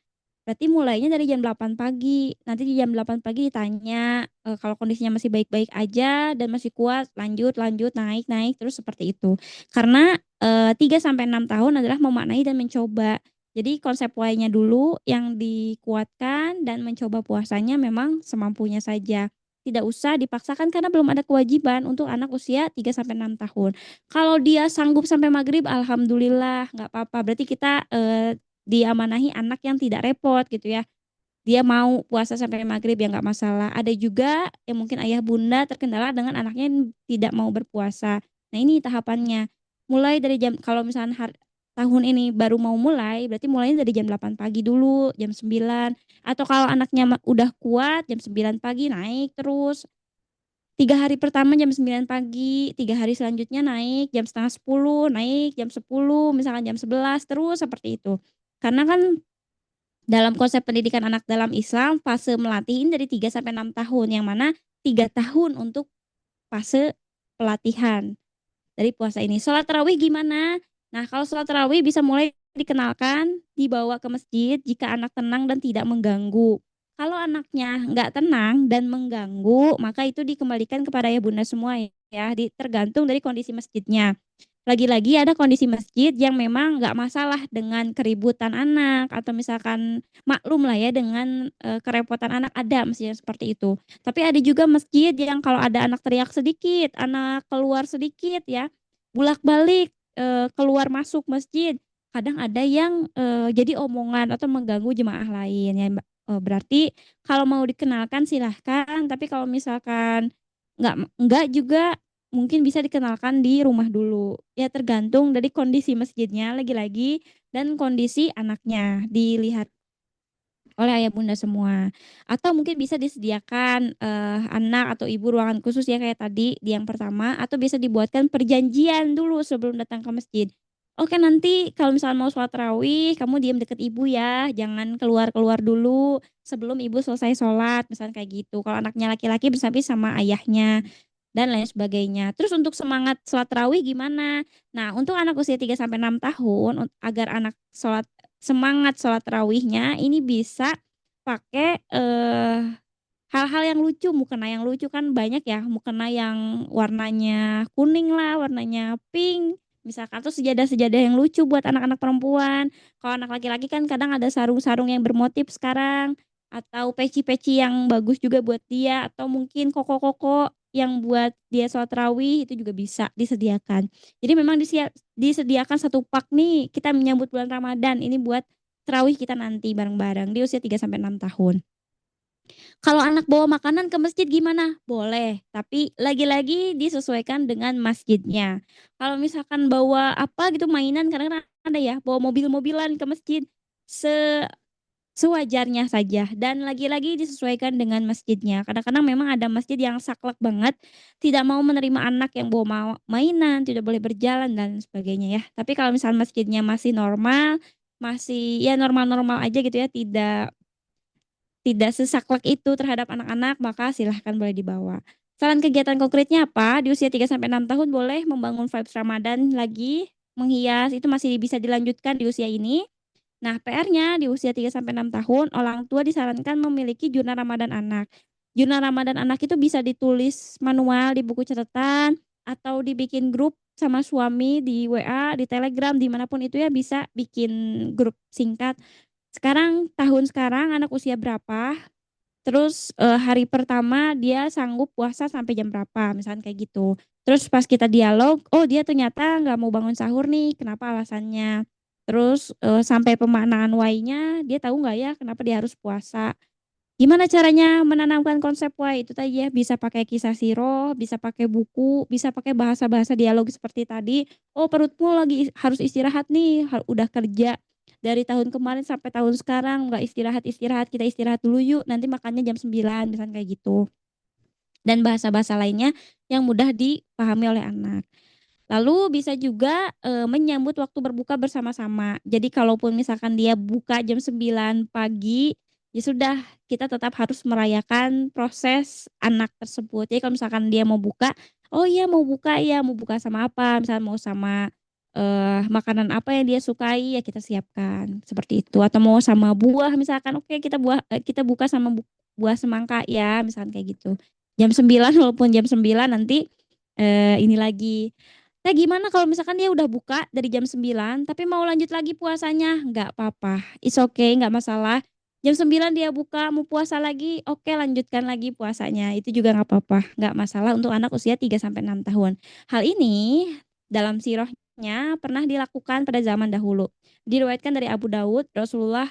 Berarti mulainya dari jam 8 pagi. Nanti di jam 8 pagi ditanya kalau kondisinya masih baik-baik aja dan masih kuat, lanjut, lanjut, naik, naik terus seperti itu. Karena 3 sampai 6 tahun adalah memaknai dan mencoba. Jadi konsep why-nya dulu yang dikuatkan dan mencoba puasanya memang semampunya saja. Tidak usah dipaksakan karena belum ada kewajiban untuk anak usia 3 sampai 6 tahun. Kalau dia sanggup sampai maghrib, alhamdulillah, nggak apa-apa. Berarti kita diamanahi anak yang tidak repot gitu ya. Dia mau puasa sampai maghrib ya nggak masalah. Ada juga yang mungkin ayah bunda terkendala dengan anaknya yang tidak mau berpuasa. Nah ini tahapannya. Mulai dari kalau misalnya tahun ini baru mau mulai, berarti mulainya dari jam 8 pagi dulu, jam 9. Atau kalau anaknya udah kuat, jam 9 pagi naik terus. 3 hari pertama jam 9 pagi, 3 hari selanjutnya naik jam setengah 10, naik jam 10, misalkan jam 11, terus seperti itu. Karena kan dalam konsep pendidikan anak dalam Islam, fase melatih ini dari 3 sampai 6 tahun, yang mana 3 tahun untuk fase pelatihan dari puasa ini. Sholat tarawih gimana? Nah, kalau sholat tarawih bisa mulai dikenalkan, dibawa ke masjid jika anak tenang dan tidak mengganggu. Kalau anaknya nggak tenang dan mengganggu, maka itu dikembalikan kepada ayah bunda semua ya, tergantung dari kondisi masjidnya. lagi-lagi ada kondisi masjid yang memang nggak masalah dengan keributan anak atau misalkan maklum lah ya dengan kerepotan anak, ada masjid yang seperti itu. Tapi ada juga masjid yang kalau ada anak teriak sedikit, anak keluar sedikit ya, bolak-balik keluar masuk masjid. Kadang ada yang jadi omongan atau mengganggu jemaah lain ya, Mbak. Berarti kalau mau dikenalkan silahkan, tapi kalau misalkan nggak juga mungkin bisa dikenalkan di rumah dulu. Ya tergantung dari kondisi masjidnya lagi-lagi dan kondisi anaknya dilihat oleh ayah bunda semua. Atau mungkin bisa disediakan anak atau ibu ruangan khusus ya kayak tadi di yang pertama, atau bisa dibuatkan perjanjian dulu sebelum datang ke masjid. Oke, nanti kalau misalnya mau sholat tarawih, kamu diam deket ibu ya, jangan keluar-keluar dulu sebelum ibu selesai sholat, misalnya kayak gitu. Kalau anaknya laki-laki bersama sama ayahnya dan lain sebagainya. Terus untuk semangat sholat tarawih gimana? Nah, untuk anak usia 3 sampai 6 tahun agar anak semangat sholat tarawihnya ini bisa pakai hal-hal yang lucu, mukena yang lucu kan banyak ya, mukena yang warnanya kuning lah, warnanya pink, misalkan tuh sejadah-sejadah yang lucu buat anak-anak perempuan. Kalau anak laki-laki kan kadang ada sarung-sarung yang bermotif sekarang, atau peci-peci yang bagus juga buat dia, atau mungkin koko-koko yang buat dia sholat tarawih itu juga bisa disediakan. Jadi memang disediakan satu pak nih kita menyambut bulan Ramadan ini buat tarawih kita nanti bareng-bareng di usia 3 sampai 6 tahun. Kalau anak bawa makanan ke masjid gimana? Boleh, tapi lagi-lagi disesuaikan dengan masjidnya. Kalau misalkan bawa apa gitu mainan, kadang-kadang ada ya, bawa mobil-mobilan ke masjid. Se Sewajarnya saja dan lagi-lagi disesuaikan dengan masjidnya. Kadang-kadang memang ada masjid yang saklek banget, tidak mau menerima anak yang bawa mainan, tidak boleh berjalan dan sebagainya ya. Tapi kalau misalnya masjidnya masih normal, masih ya normal-normal aja gitu ya, tidak tidak sesaklek itu terhadap anak-anak, maka silahkan boleh dibawa. Saran kegiatan konkretnya apa? Di usia 3 sampai 6 tahun boleh membangun vibes Ramadan lagi, menghias, itu masih bisa dilanjutkan di usia ini. Nah, PR-nya di usia 3 sampai 6 tahun, orang tua disarankan memiliki jurnal Ramadan anak. Jurnal Ramadan anak itu bisa ditulis manual di buku catatan atau dibikin grup sama suami di WA, di Telegram, dimanapun itu ya bisa bikin grup singkat. Tahun sekarang anak usia berapa, terus hari pertama dia sanggup puasa sampai jam berapa, misalnya kayak gitu. Terus pas kita dialog, oh dia ternyata nggak mau bangun sahur nih, kenapa alasannya? Terus sampai pemaknaan why-nya, dia tahu nggak ya kenapa dia harus puasa? Gimana caranya menanamkan konsep why itu tadi ya, bisa pakai kisah siroh, bisa pakai buku, bisa pakai bahasa-bahasa dialog seperti tadi. Oh perutmu lagi harus istirahat nih, udah kerja dari tahun kemarin sampai tahun sekarang nggak istirahat-istirahat, kita istirahat dulu yuk, nanti makannya jam 9 misalnya kayak gitu. Dan bahasa-bahasa lainnya yang mudah dipahami oleh anak. Lalu bisa juga menyambut waktu berbuka bersama-sama. Jadi kalaupun misalkan dia buka jam 9 pagi, ya sudah kita tetap harus merayakan proses anak tersebut. Jadi kalau misalkan dia mau buka, oh iya mau buka ya, mau buka sama apa? Misalnya mau sama makanan apa yang dia sukai ya kita siapkan seperti itu. Atau mau sama buah misalkan, oke kita buka sama buah semangka ya, misalkan kayak gitu. Jam 9 walaupun jam 9 nanti ini lagi. Nah, gimana kalau misalkan dia udah buka dari jam 9 tapi mau lanjut lagi puasanya? Nggak apa-apa. It's okay, nggak masalah. Jam 9 dia buka, mau puasa lagi, oke lanjutkan lagi puasanya. Itu juga nggak apa-apa. Nggak masalah untuk anak usia 3 sampai 6 tahun. Hal ini dalam sirahnya pernah dilakukan pada zaman dahulu. Diriwayatkan dari Abu Daud, Rasulullah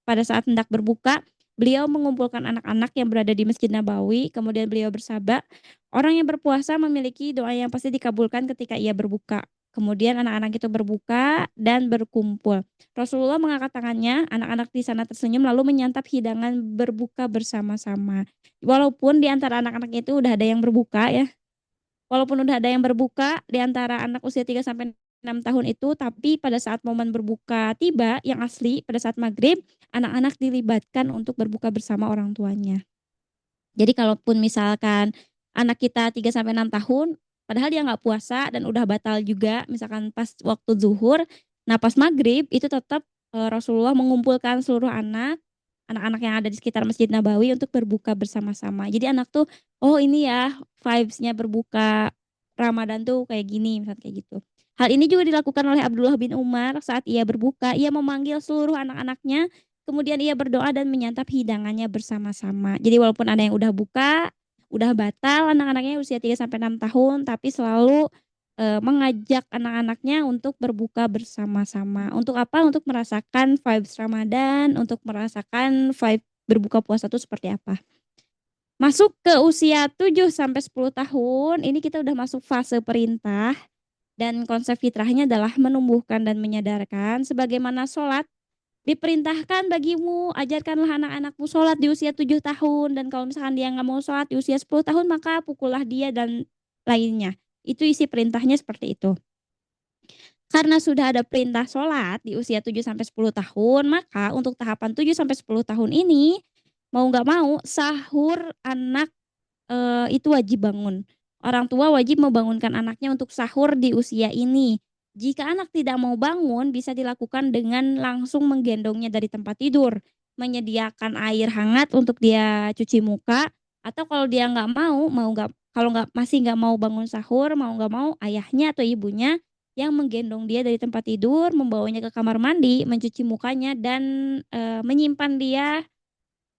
pada saat hendak berbuka, beliau mengumpulkan anak-anak yang berada di Masjid Nabawi, kemudian beliau bersabda, orang yang berpuasa memiliki doa yang pasti dikabulkan ketika ia berbuka. Kemudian anak-anak itu berbuka dan berkumpul. Rasulullah mengangkat tangannya, anak-anak di sana tersenyum lalu menyantap hidangan berbuka bersama-sama. Walaupun di antara anak-anak itu udah ada yang berbuka ya. Walaupun udah ada yang berbuka di antara anak usia 3 sampai 6 tahun itu, tapi pada saat momen berbuka tiba yang asli pada saat maghrib, anak-anak dilibatkan untuk berbuka bersama orang tuanya. Jadi kalaupun misalkan anak kita 3 sampai 6 tahun, padahal dia nggak puasa dan udah batal juga, misalkan pas waktu zuhur, nah pas maghrib itu tetap Rasulullah mengumpulkan seluruh anak-anak yang ada di sekitar Masjid Nabawi untuk berbuka bersama-sama. Jadi anak tuh, oh ini ya vibes-nya berbuka Ramadan tuh kayak gini, misalnya kayak gitu. Hal ini juga dilakukan oleh Abdullah bin Umar saat ia berbuka. Ia memanggil seluruh anak-anaknya, kemudian ia berdoa dan menyantap hidangannya bersama-sama. Jadi walaupun ada yang udah buka, udah batal anak-anaknya usia 3 sampai 6 tahun, tapi selalu mengajak anak-anaknya untuk berbuka bersama-sama. Untuk apa? Untuk merasakan vibes Ramadan, untuk merasakan vibe berbuka puasa itu seperti apa. Masuk ke usia 7 sampai 10 tahun, ini kita udah masuk fase perintah dan konsep fitrahnya adalah menumbuhkan dan menyadarkan sebagaimana sholat diperintahkan bagimu, ajarkanlah anak-anakmu sholat di usia 7 tahun dan kalau misalkan dia nggak mau sholat di usia 10 tahun maka pukullah dia dan lainnya. Itu isi perintahnya seperti itu. Karena sudah ada perintah sholat di usia 7 sampai 10 tahun, maka untuk tahapan 7 sampai 10 tahun ini mau nggak mau sahur anak itu wajib bangun. Orang tua wajib membangunkan anaknya untuk sahur di usia ini. Jika anak tidak mau bangun, bisa dilakukan dengan langsung menggendongnya dari tempat tidur, menyediakan air hangat untuk dia cuci muka, atau kalau dia nggak mau nggak, kalau nggak masih nggak mau bangun sahur, mau nggak mau ayahnya atau ibunya yang menggendong dia dari tempat tidur, membawanya ke kamar mandi, mencuci mukanya dan menyimpan dia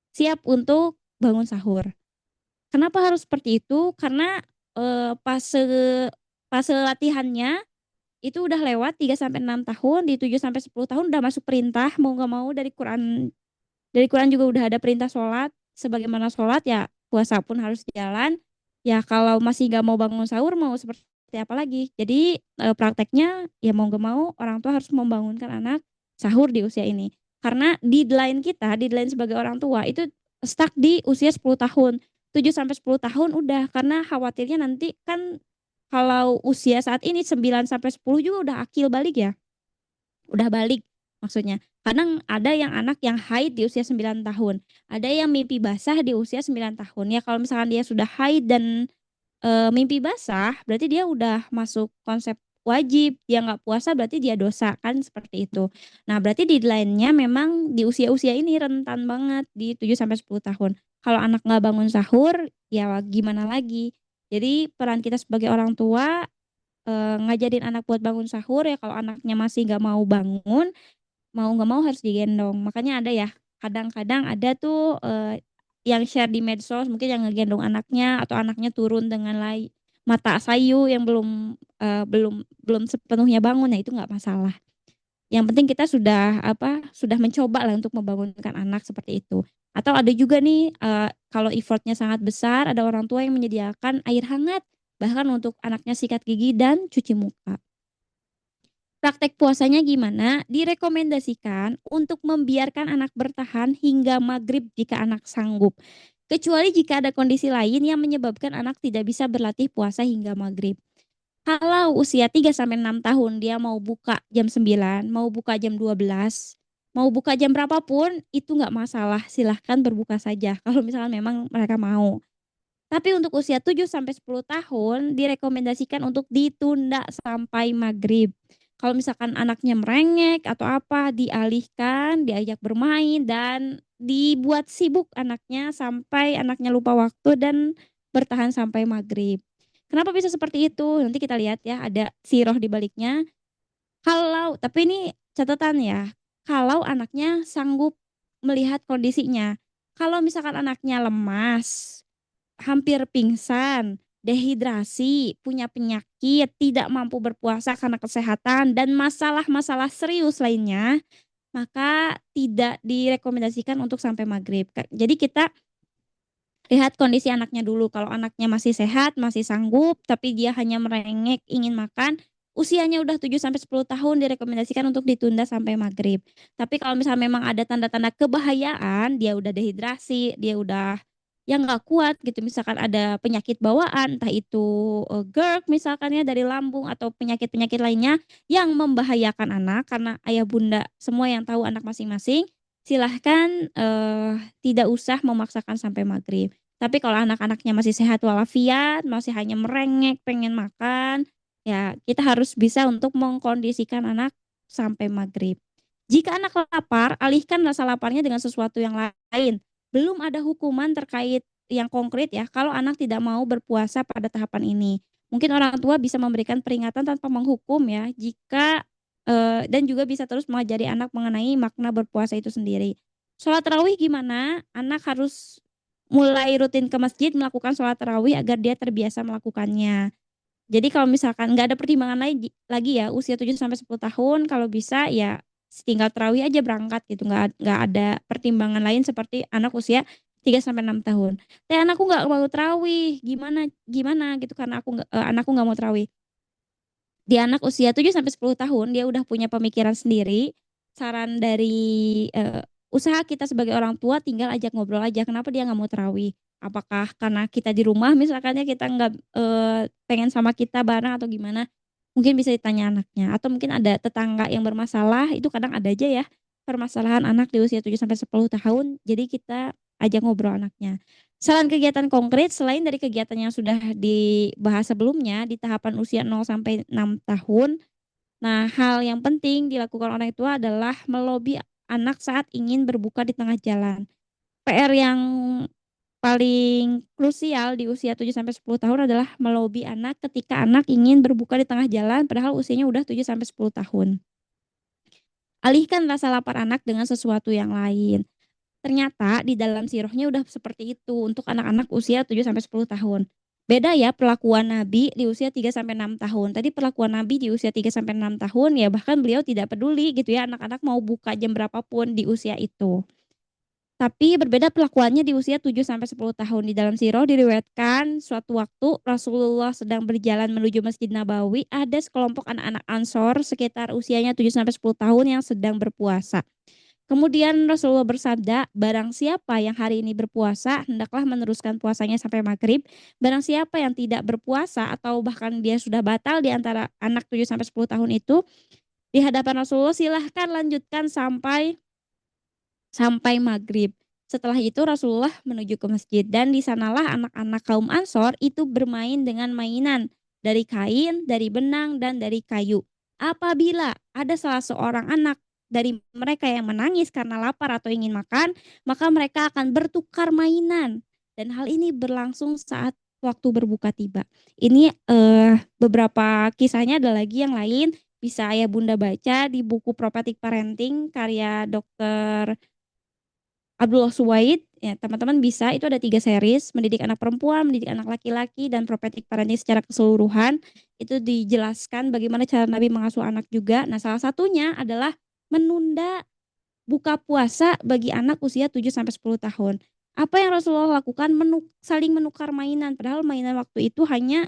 siap untuk bangun sahur. Kenapa harus seperti itu? Karena fase fase latihannya itu udah lewat 3 sampai 6 tahun, di 7 sampai 10 tahun udah masuk perintah mau nggak mau dari Quran juga udah ada perintah sholat, sebagaimana sholat ya puasa pun harus jalan. Ya kalau masih nggak mau bangun sahur mau seperti apa lagi? Jadi prakteknya ya mau nggak mau orang tua harus membangunkan anak sahur di usia ini. Karena deadline kita, deadline sebagai orang tua itu stuck di usia 10 tahun. 7 sampai 10 tahun udah karena khawatirnya nanti kan kalau usia saat ini 9 sampai 10 juga udah akil balik ya. Udah balik maksudnya. Kadang ada yang anak yang haid di usia 9 tahun. Ada yang mimpi basah di usia 9 tahun. Ya kalau misalkan dia sudah haid dan mimpi basah berarti dia udah masuk konsep wajib. Dia nggak puasa berarti dia dosa kan seperti itu. Nah, berarti deadline-nya memang di usia-usia ini rentan banget di 7 sampai 10 tahun. Kalau anak nggak bangun sahur, ya gimana lagi? Jadi peran kita sebagai orang tua ngajarin anak buat bangun sahur ya kalau anaknya masih nggak mau bangun, mau nggak mau harus digendong. Makanya ada ya, kadang-kadang ada tuh yang share di medsos mungkin yang ngegendong anaknya atau anaknya turun dengan mata sayu yang belum sepenuhnya bangun, nah itu nggak masalah. Yang penting kita sudah mencoba lah untuk membangunkan anak seperti itu. Atau ada juga nih kalau effortnya sangat besar, ada orang tua yang menyediakan air hangat bahkan untuk anaknya sikat gigi dan cuci muka. Praktek puasanya gimana? Direkomendasikan untuk membiarkan anak bertahan hingga maghrib jika anak sanggup. Kecuali jika ada kondisi lain yang menyebabkan anak tidak bisa berlatih puasa hingga maghrib. Kalau usia 3 sampai 6 tahun dia mau buka jam 9, mau buka jam 12, mau buka jam berapapun itu nggak masalah, silahkan berbuka saja kalau misalnya memang mereka mau. Tapi untuk usia 7 sampai 10 tahun direkomendasikan untuk ditunda sampai maghrib. Kalau misalkan anaknya merengek atau apa, dialihkan, diajak bermain dan dibuat sibuk anaknya sampai anaknya lupa waktu dan bertahan sampai maghrib. Kenapa bisa seperti itu? Nanti kita lihat ya, ada siroh di baliknya. Tapi ini catatan ya, kalau anaknya sanggup melihat kondisinya. Kalau misalkan anaknya lemas, hampir pingsan, dehidrasi, punya penyakit, tidak mampu berpuasa karena kesehatan, dan masalah-masalah serius lainnya, maka tidak direkomendasikan untuk sampai maghrib. Jadi kita lihat kondisi anaknya dulu. Kalau anaknya masih sehat, masih sanggup, tapi dia hanya merengek, ingin makan, usianya udah 7 sampai 10 tahun direkomendasikan untuk ditunda sampai maghrib. Tapi kalau misalnya memang ada tanda-tanda kebahayaan, dia udah dehidrasi, dia udah yang nggak kuat gitu, misalkan ada penyakit bawaan, entah itu GERD misalkan ya dari lambung atau penyakit-penyakit lainnya yang membahayakan anak karena ayah bunda semua yang tahu anak masing-masing, silahkan tidak usah memaksakan sampai maghrib. Tapi kalau anak-anaknya masih sehat walafiat, masih hanya merengek, pengen makan, ya kita harus bisa untuk mengkondisikan anak sampai maghrib. Jika anak lapar, alihkan rasa laparnya dengan sesuatu yang lain. Belum ada hukuman terkait yang konkret ya, kalau anak tidak mau berpuasa pada tahapan ini. Mungkin orang tua bisa memberikan peringatan tanpa menghukum ya, jika dan juga bisa terus mengajari anak mengenai makna berpuasa itu sendiri. Sholat tarawih gimana? Anak harus mulai rutin ke masjid melakukan sholat tarawih agar dia terbiasa melakukannya. Jadi kalau misalkan nggak ada pertimbangan lain lagi ya, usia 7 sampai 10 tahun kalau bisa ya tinggal tarawih aja berangkat gitu, nggak ada pertimbangan lain seperti anak usia 3 sampai 6 tahun. Anakku nggak mau tarawih, gimana gimana gitu karena anakku nggak mau tarawih. Di anak usia 7 sampai 10 tahun dia udah punya pemikiran sendiri. Saran dari usaha kita sebagai orang tua tinggal ajak ngobrol aja kenapa dia nggak mau tarawih. Apakah karena kita di rumah misalkannya kita nggak pengen sama kita bareng atau gimana? Mungkin bisa ditanya anaknya atau mungkin ada tetangga yang bermasalah itu kadang ada aja ya permasalahan anak di usia 7 sampai 10 tahun. Jadi kita ajak ngobrol anaknya. Selain kegiatan konkret, selain dari kegiatan yang sudah dibahas sebelumnya di tahapan usia 0 sampai 6 tahun, nah hal yang penting dilakukan orang tua adalah melobi anak saat ingin berbuka di tengah jalan. PR yang paling krusial di usia 7 sampai 10 tahun adalah melobi anak ketika anak ingin berbuka di tengah jalan padahal usianya udah 7 sampai 10 tahun. Alihkan rasa lapar anak dengan sesuatu yang lain. Ternyata di dalam sirahnya udah seperti itu untuk anak-anak usia 7 sampai 10 tahun. Beda ya perlakuan Nabi di usia 3 sampai 6 tahun. Tadi perlakuan Nabi di usia 3 sampai 6 tahun ya bahkan beliau tidak peduli gitu ya anak-anak mau buka jam berapapun di usia itu. Tapi berbeda perlakuannya di usia 7 sampai 10 tahun. Di dalam sirah diriwayatkan suatu waktu Rasulullah sedang berjalan menuju Masjid Nabawi, ada sekelompok anak-anak Ansor sekitar usianya 7 sampai 10 tahun yang sedang berpuasa. Kemudian Rasulullah bersabda, barang siapa yang hari ini berpuasa, hendaklah meneruskan puasanya sampai maghrib. Barang siapa yang tidak berpuasa atau bahkan dia sudah batal di antara anak 7 sampai 10 tahun itu, di hadapan Rasulullah silahkan lanjutkan sampai sampai maghrib. Setelah itu Rasulullah menuju ke masjid dan di sanalah anak-anak kaum Ansor itu bermain dengan mainan dari kain, dari benang, dan dari kayu. Apabila ada salah seorang anak dari mereka yang menangis karena lapar atau ingin makan, maka mereka akan bertukar mainan. Dan hal ini berlangsung saat waktu berbuka tiba. Ini beberapa kisahnya ada lagi yang lain. Bisa ayah bunda baca di buku Prophetic Parenting karya Dr. Abdullah Suwaid, ya teman-teman bisa, itu ada 3 series, mendidik anak perempuan, mendidik anak laki-laki, dan prophetic parenting secara keseluruhan. Itu dijelaskan bagaimana cara Nabi mengasuh anak juga. Nah salah satunya adalah menunda buka puasa bagi anak usia 7 sampai 10 tahun. Apa yang Rasulullah lakukan? Saling menukar mainan, padahal mainan waktu itu hanya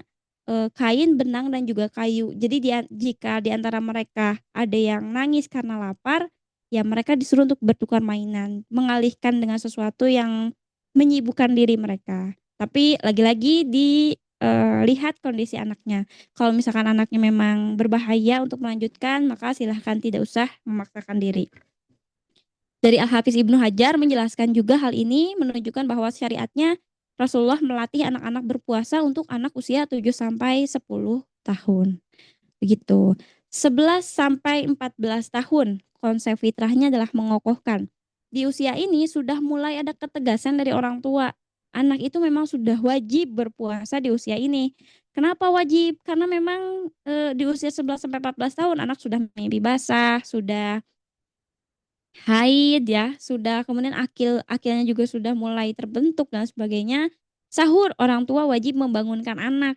kain, benang, dan juga kayu. Jadi jika di antara mereka ada yang nangis karena lapar, ya mereka disuruh untuk bertukar mainan, mengalihkan dengan sesuatu yang menyibukkan diri mereka. Tapi lagi-lagi lihat kondisi anaknya. Kalau misalkan anaknya memang berbahaya untuk melanjutkan, maka silahkan tidak usah memaksakan diri. Dari Al-Hafiz Ibnu Hajar menjelaskan juga hal ini menunjukkan bahwa syariatnya Rasulullah melatih anak-anak berpuasa untuk anak usia 7 sampai 10 tahun. Begitu. 11 sampai 14 tahun konsep fitrahnya adalah mengokohkan. Di usia ini sudah mulai ada ketegasan dari orang tua. Anak itu memang sudah wajib berpuasa di usia ini. Kenapa wajib? Karena memang di usia 11 sampai 14 tahun anak sudah mimpi basah, sudah haid ya, sudah kemudian akilnya juga sudah mulai terbentuk dan sebagainya. Sahur orang tua wajib membangunkan anak,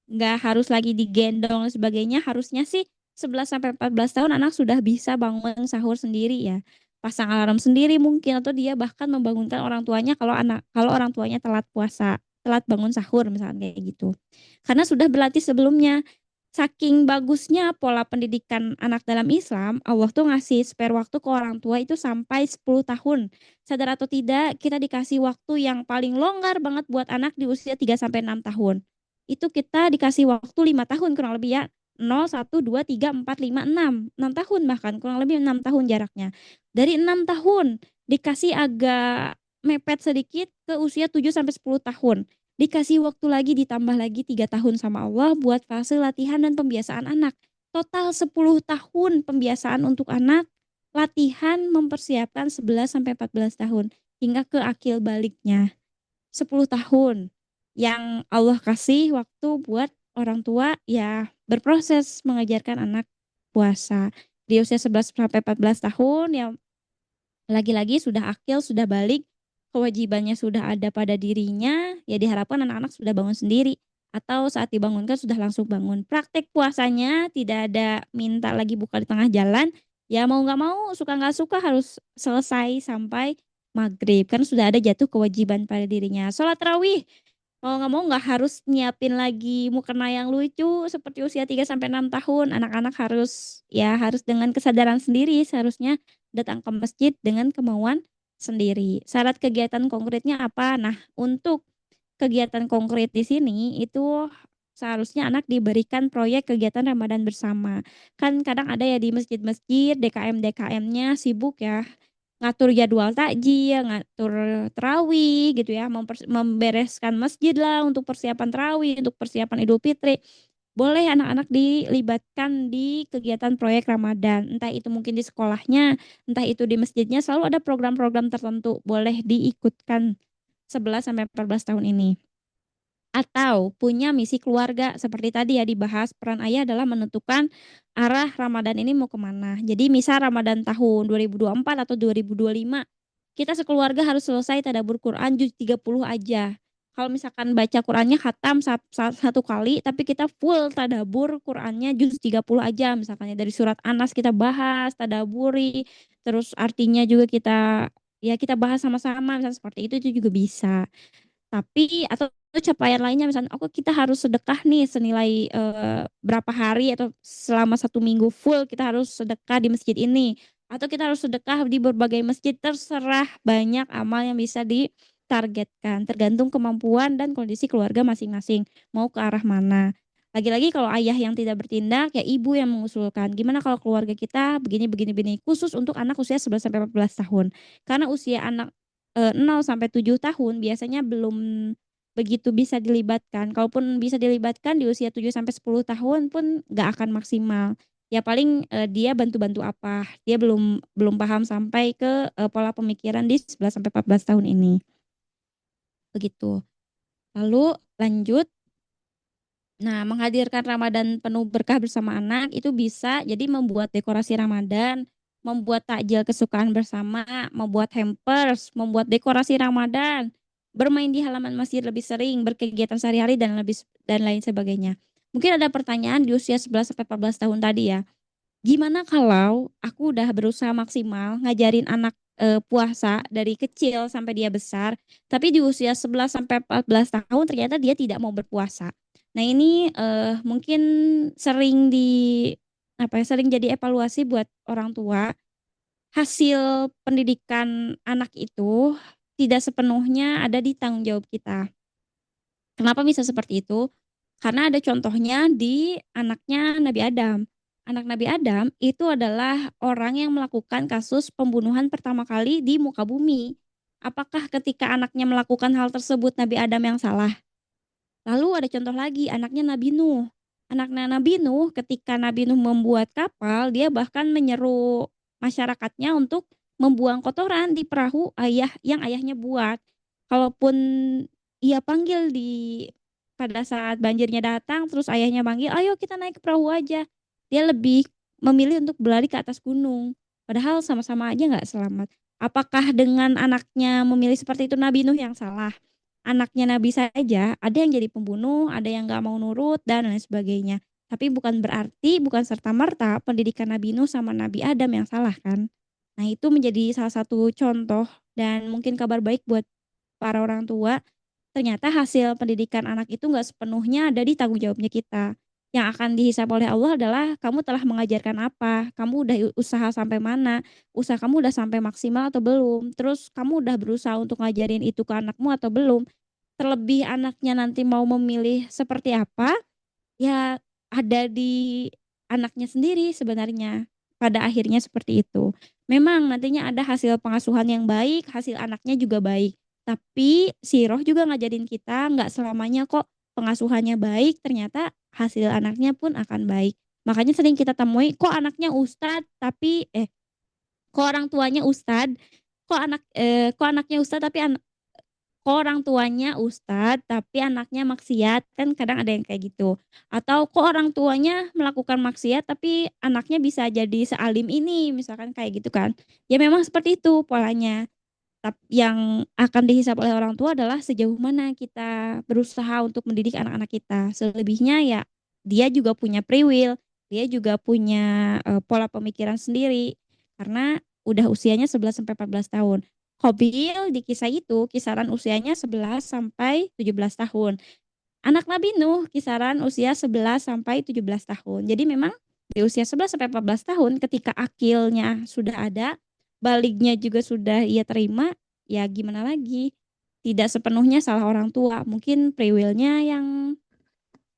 nggak harus lagi digendong dan sebagainya. Harusnya sih 11 sampai 14 tahun anak sudah bisa bangun sahur sendiri ya. Pasang alarm sendiri mungkin atau dia bahkan membangunkan orang tuanya kalau orang tuanya telat puasa, telat bangun sahur misalnya kayak gitu. Karena sudah berlatih sebelumnya. Saking bagusnya pola pendidikan anak dalam Islam, Allah tuh ngasih spare waktu ke orang tua itu sampai 10 tahun. Sadar atau tidak, kita dikasih waktu yang paling longgar banget buat anak di usia 3 sampai 6 tahun. Itu kita dikasih waktu 5 tahun kurang lebih ya. 0, 1, 2, 3, 4, 5, 6. 6 tahun bahkan, kurang lebih 6 tahun jaraknya. Dari 6 tahun dikasih agak mepet sedikit ke usia 7 sampai 10 tahun. Dikasih waktu lagi ditambah lagi 3 tahun sama Allah buat fase latihan dan pembiasaan anak. Total 10 tahun pembiasaan untuk anak, latihan mempersiapkan 11 sampai 14 tahun hingga ke akil baliknya. 10 tahun yang Allah kasih waktu buat orang tua ya berproses mengajarkan anak puasa. Di usia 11 sampai 14 tahun ya lagi-lagi sudah akil, sudah balik, kewajibannya sudah ada pada dirinya, ya diharapkan anak-anak sudah bangun sendiri. Atau saat dibangunkan sudah langsung bangun. Praktek puasanya tidak ada minta lagi buka di tengah jalan. Ya mau nggak mau, suka nggak suka harus selesai sampai maghrib. Kan sudah ada jatuh kewajiban pada dirinya. Sholat tarawih, mau nggak mau nggak harus nyiapin lagi mukena yang lucu seperti usia 3 sampai 6 tahun. Anak-anak harus ya harus dengan kesadaran sendiri seharusnya datang ke masjid dengan kemauan sendiri. Syarat kegiatan konkretnya apa? Nah, untuk kegiatan konkret di sini itu seharusnya anak diberikan proyek kegiatan Ramadan bersama. Kan kadang ada ya di masjid-masjid DKM-DKM-nya sibuk ya ngatur jadwal takjil, ngatur terawih gitu ya, membereskan masjid lah untuk persiapan terawih, untuk persiapan Idul Fitri. Boleh anak-anak dilibatkan di kegiatan proyek Ramadan, entah itu mungkin di sekolahnya, entah itu di masjidnya, selalu ada program-program tertentu, boleh diikutkan 11 sampai 14 tahun ini. Atau punya misi keluarga, seperti tadi ya dibahas, peran ayah adalah menentukan arah Ramadan ini mau kemana. Jadi misal Ramadan tahun 2024 atau 2025, kita sekeluarga harus selesai tadabbur Quran juz 30 aja. Kalau misalkan baca Qurannya khatam satu kali, tapi kita full tadabbur Qurannya juz 30 aja. Misalkan ya dari surat Anas kita bahas, tadaburi, terus artinya juga kita bahas sama-sama, misalnya seperti itu juga bisa. Tapi atau capaian lainnya misalnya, oh kita harus sedekah nih senilai berapa hari atau selama 1 minggu full kita harus sedekah di masjid ini. Atau kita harus sedekah di berbagai masjid, terserah banyak amal yang bisa ditargetkan. Tergantung kemampuan dan kondisi keluarga masing-masing. Mau ke arah mana. Lagi-lagi kalau ayah yang tidak bertindak, ya ibu yang mengusulkan. Gimana kalau keluarga kita begini, begini, begini. Khusus untuk anak usia 11 sampai 14 tahun. Karena usia anak 0 sampai 7 tahun biasanya belum begitu bisa dilibatkan. Kalaupun bisa dilibatkan di usia 7 sampai 10 tahun pun nggak akan maksimal. Ya paling dia bantu-bantu apa. Dia belum belum paham sampai ke pola pemikiran di 11 sampai 14 tahun ini. Begitu. Lalu lanjut. Nah, menghadirkan Ramadan penuh berkah bersama anak itu bisa jadi membuat dekorasi Ramadan, membuat takjil kesukaan bersama, membuat hampers, membuat dekorasi Ramadan, bermain di halaman masjid lebih sering, berkegiatan sehari-hari dan lain sebagainya. Mungkin ada pertanyaan di usia 11 sampai 14 tahun tadi ya. Gimana kalau aku udah berusaha maksimal ngajarin anak puasa dari kecil sampai dia besar, tapi di usia 11 sampai 14 tahun ternyata dia tidak mau berpuasa. Nah, ini mungkin sering sering jadi evaluasi buat orang tua. Hasil pendidikan anak itu tidak sepenuhnya ada di tanggung jawab kita. Kenapa bisa seperti itu? Karena ada contohnya di anaknya Nabi Adam. Anak Nabi Adam itu adalah orang yang melakukan kasus pembunuhan pertama kali di muka bumi. Apakah ketika anaknya melakukan hal tersebut Nabi Adam yang salah? Lalu ada contoh lagi, anaknya Nabi Nuh. Anaknya Nabi Nuh, ketika Nabi Nuh membuat kapal, dia bahkan menyeru masyarakatnya untuk membuang kotoran di perahu yang ayahnya buat. Kalaupun ia panggil pada saat banjirnya datang, terus ayahnya panggil, ayo kita naik ke perahu aja. Dia lebih memilih untuk berlari ke atas gunung. Padahal sama-sama aja nggak selamat. Apakah dengan anaknya memilih seperti itu Nabi Nuh yang salah? Anaknya Nabi saja ada yang jadi pembunuh, ada yang nggak mau nurut dan lain sebagainya. Tapi bukan berarti, bukan serta-merta pendidikan Nabi Nuh sama Nabi Adam yang salah kan. Nah itu menjadi salah satu contoh dan mungkin kabar baik buat para orang tua. Ternyata hasil pendidikan anak itu nggak sepenuhnya ada di tanggung jawabnya kita. Yang akan dihisap oleh Allah adalah kamu telah mengajarkan apa, kamu udah usaha sampai mana, usaha kamu udah sampai maksimal atau belum, terus kamu udah berusaha untuk ngajarin itu ke anakmu atau belum. Terlebih anaknya nanti mau memilih seperti apa, ya ada di anaknya sendiri sebenarnya. Pada akhirnya seperti itu. Memang nantinya ada hasil pengasuhan yang baik, hasil anaknya juga baik. Tapi si roh juga ngajarin kita nggak selamanya kok pengasuhannya baik, ternyata hasil anaknya pun akan baik. Makanya sering kita temui kok anaknya ustadz tapi kok orang tuanya ustadz, kok anaknya ustadz tapi kok orang tuanya ustadz tapi anaknya maksiat, kan kadang ada yang kayak gitu. Atau kok orang tuanya melakukan maksiat tapi anaknya bisa jadi sealim ini, misalkan kayak gitu kan. Ya memang seperti itu polanya. Yang akan dihisap oleh orang tua adalah sejauh mana kita berusaha untuk mendidik anak-anak kita. Selebihnya ya dia juga punya free will, dia juga punya pola pemikiran sendiri karena udah usianya 11 sampai 14 tahun. Qabil di kisah itu kisaran usianya 11 sampai 17 tahun. Anak Nabi Nuh kisaran usia 11 sampai 17 tahun. Jadi memang di usia 11 sampai 14 tahun ketika akilnya sudah ada, baliknya juga sudah ia terima, ya gimana lagi? Tidak sepenuhnya salah orang tua. Mungkin free will-nya yang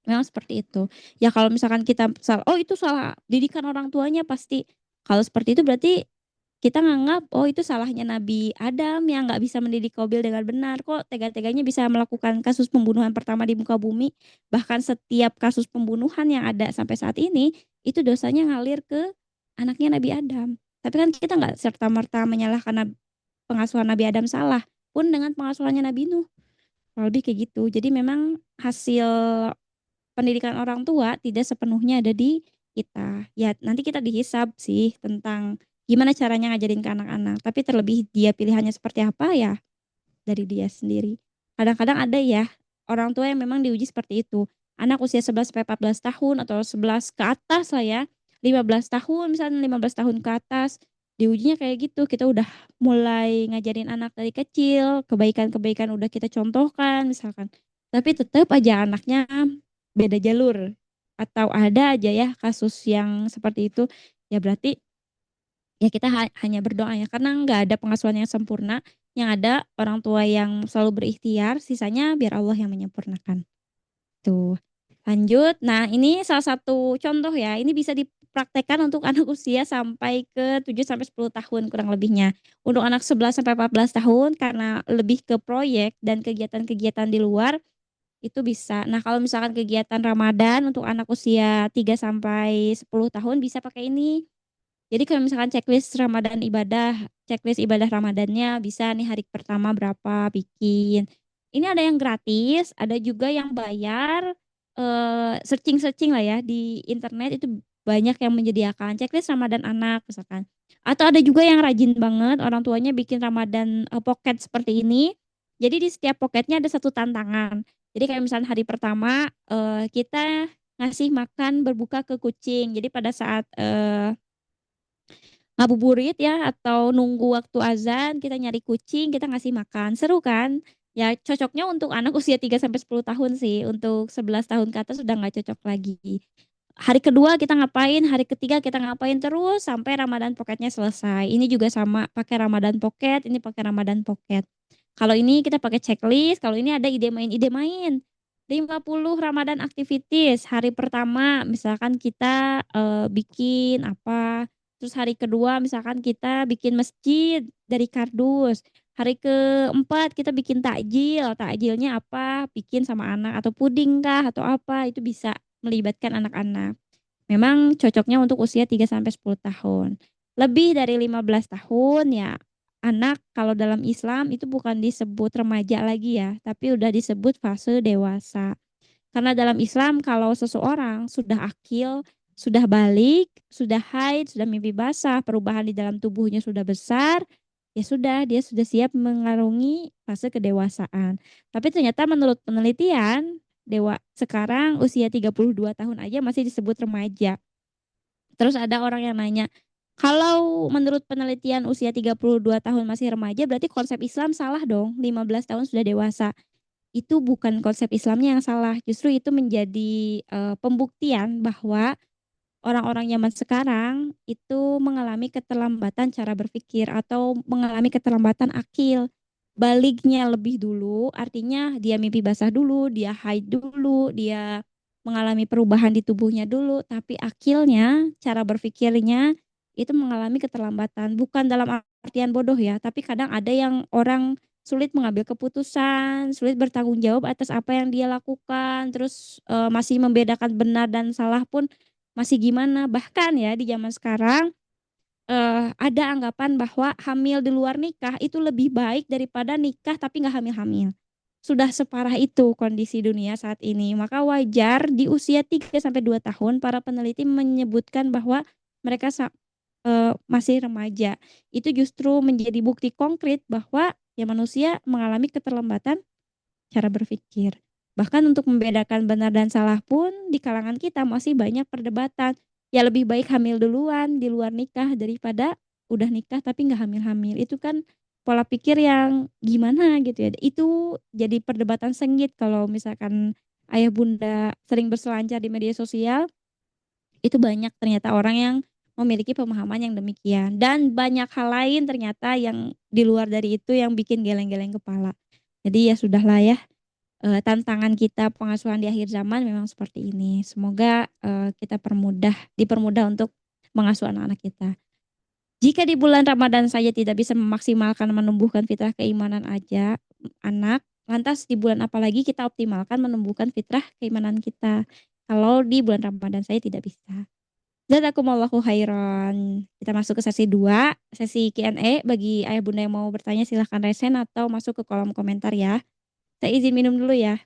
memang seperti itu. Ya kalau misalkan kita salah, oh itu salah didikan orang tuanya pasti. Kalau seperti itu berarti kita nganggap oh itu salahnya Nabi Adam yang nggak bisa mendidik Qabil dengan benar, kok tega-teganya bisa melakukan kasus pembunuhan pertama di muka bumi, bahkan setiap kasus pembunuhan yang ada sampai saat ini itu dosanya ngalir ke anaknya Nabi Adam. Tapi kan kita nggak serta-merta menyalahkan pengasuhan Nabi Adam salah pun dengan pengasuhannya Nabi Nuh, kalau lebih kayak gitu. Jadi memang hasil pendidikan orang tua tidak sepenuhnya ada di kita. Ya nanti kita dihisab sih tentang gimana caranya ngajarin ke anak-anak. Tapi terlebih dia pilihannya seperti apa ya dari dia sendiri. Kadang-kadang ada ya orang tua yang memang diuji seperti itu. Anak usia 11 sampai 14 tahun atau 11 ke atas lah ya. 15 tahun misalnya 15 tahun ke atas. Diujinya kayak gitu. Kita udah mulai ngajarin anak dari kecil. Kebaikan-kebaikan udah kita contohkan misalkan. Tapi tetap aja anaknya beda jalur. Atau ada aja ya kasus yang seperti itu. Ya berarti ya kita hanya berdoa ya karena nggak ada pengasuhan yang sempurna, yang ada orang tua yang selalu berikhtiar, sisanya biar Allah yang menyempurnakan. Tuh. Lanjut. Nah, ini salah satu contoh ya. Ini bisa dipraktekkan untuk anak usia sampai ke 7 sampai 10 tahun kurang lebihnya. Untuk anak 11 sampai 14 tahun karena lebih ke proyek dan kegiatan-kegiatan di luar itu bisa. Nah, kalau misalkan kegiatan Ramadan untuk anak usia 3 sampai 10 tahun bisa pakai ini. Jadi kalau misalkan checklist Ramadan ibadah, checklist ibadah Ramadannya bisa nih hari pertama berapa bikin. Ini ada yang gratis, ada juga yang bayar. Searching-searching lah ya di internet itu banyak yang menyediakan checklist Ramadan anak misalkan. Atau ada juga yang rajin banget orang tuanya bikin Ramadan pocket seperti ini. Jadi di setiap pocketnya ada satu tantangan. Jadi kayak misalnya hari pertama kita ngasih makan berbuka ke kucing. Jadi pada saat ngabuburit ya atau nunggu waktu azan kita nyari kucing kita ngasih makan seru kan ya cocoknya untuk anak usia 3 sampai 10 tahun sih untuk 11 tahun ke atas sudah nggak cocok lagi hari kedua kita ngapain hari ketiga kita ngapain terus sampai Ramadan Pocketnya selesai ini juga sama pakai Ramadan Pocket ini pakai Ramadan Pocket kalau ini kita pakai checklist kalau ini ada ide main 50 Ramadan activities hari pertama misalkan kita bikin apa. Terus hari kedua misalkan kita bikin masjid dari kardus. Hari keempat kita bikin takjil. Takjilnya apa? Bikin sama anak atau puding kah atau apa? Itu bisa melibatkan anak-anak. Memang cocoknya untuk usia 3 sampai 10 tahun. Lebih dari 15 tahun ya anak kalau dalam Islam itu bukan disebut remaja lagi ya, tapi udah disebut fase dewasa. Karena dalam Islam kalau seseorang sudah akil, sudah balik, sudah haid, sudah mimpi basah, perubahan di dalam tubuhnya sudah besar, ya sudah dia sudah siap mengarungi fase kedewasaan. Tapi ternyata menurut penelitian, sekarang usia 32 tahun aja masih disebut remaja. Terus ada orang yang nanya, kalau menurut penelitian usia 32 tahun masih remaja berarti konsep Islam salah dong, 15 tahun sudah dewasa itu bukan konsep Islamnya yang salah. Justru itu menjadi pembuktian bahwa orang-orang zaman sekarang itu mengalami keterlambatan cara berpikir atau mengalami keterlambatan akil. Baliknya lebih dulu, artinya dia mimpi basah dulu, dia haid dulu, dia mengalami perubahan di tubuhnya dulu, tapi akilnya, cara berpikirnya itu mengalami keterlambatan. Bukan dalam artian bodoh ya, tapi kadang ada yang orang sulit mengambil keputusan, sulit bertanggung jawab atas apa yang dia lakukan, terus masih membedakan benar dan salah pun masih gimana. Bahkan ya di zaman sekarang ada anggapan bahwa hamil di luar nikah itu lebih baik daripada nikah tapi nggak hamil-hamil. Sudah separah itu kondisi dunia saat ini. Maka wajar di usia 3 sampai 2 tahun para peneliti menyebutkan bahwa mereka masih remaja. Itu justru menjadi bukti konkret bahwa ya manusia mengalami keterlambatan cara berpikir. Bahkan untuk membedakan benar dan salah pun di kalangan kita masih banyak perdebatan. Ya lebih baik hamil duluan di luar nikah daripada udah nikah tapi nggak hamil-hamil. Itu kan pola pikir yang gimana gitu ya. Itu jadi perdebatan sengit kalau misalkan ayah bunda sering berselancar di media sosial, itu banyak ternyata orang yang memiliki pemahaman yang demikian. Dan banyak hal lain ternyata yang di luar dari itu yang bikin geleng-geleng kepala. Jadi ya sudahlah ya, tantangan kita pengasuhan di akhir zaman memang seperti ini. Semoga kita dipermudah untuk mengasuh anak-anak kita. Jika di bulan Ramadan saja tidak bisa memaksimalkan menumbuhkan fitrah keimanan aja anak, lantas di bulan apa lagi kita optimalkan menumbuhkan fitrah keimanan kita? Kalau di bulan Ramadan saya tidak bisa. Jazakumullahu khairan. Kita masuk ke sesi 2, sesi Q&A. Bagi ayah bunda yang mau bertanya silahkan resen atau masuk ke kolom komentar ya. Saya izin minum dulu ya.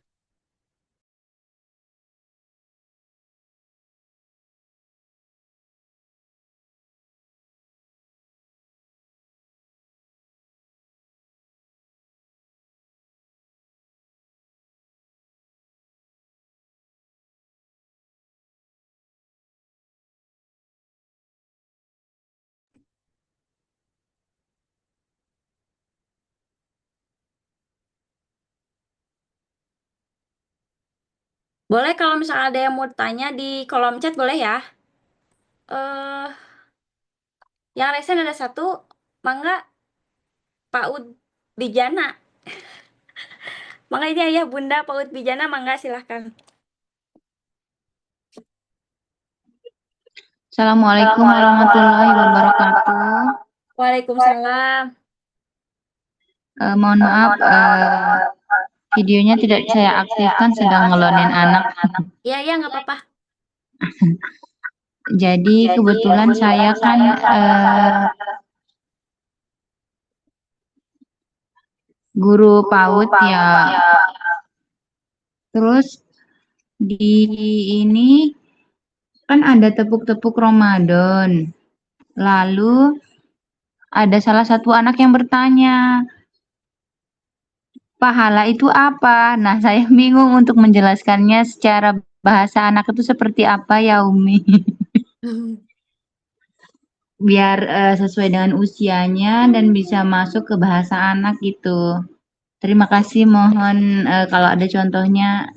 Boleh kalau misalnya ada yang mau tanya di kolom chat boleh ya. Eh, yang resen ada satu, Mangga Paud Bijana. Mangga ini ayah bunda Paud Bijana, Mangga silahkan. Assalamualaikum warahmatullahi wabarakatuh. Waalaikumsalam. Mohon maaf, videonya tidak saya aktifkan sedang ngelonin anak. Iya, iya nggak apa-apa. Jadi kebetulan saya kan guru PAUD ya. Terus di ini kan ada tepuk-tepuk Ramadan. Lalu ada salah satu anak yang bertanya, pahala itu apa? Nah, saya bingung untuk menjelaskannya secara bahasa anak itu seperti apa ya, Umi. Biar sesuai dengan usianya dan bisa masuk ke bahasa anak gitu. Terima kasih, mohon kalau ada contohnya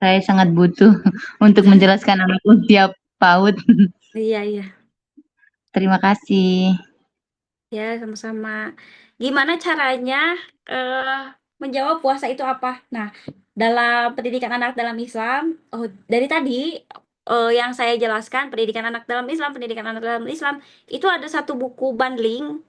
saya sangat butuh untuk menjelaskan anak usia PAUD. Iya, iya. Terima kasih. Ya, sama-sama. Gimana caranya eh, menjawab puasa itu apa? Nah, dalam pendidikan anak dalam Islam, oh, dari tadi yang saya jelaskan, pendidikan anak dalam Islam, pendidikan anak dalam Islam, itu ada satu buku bundling,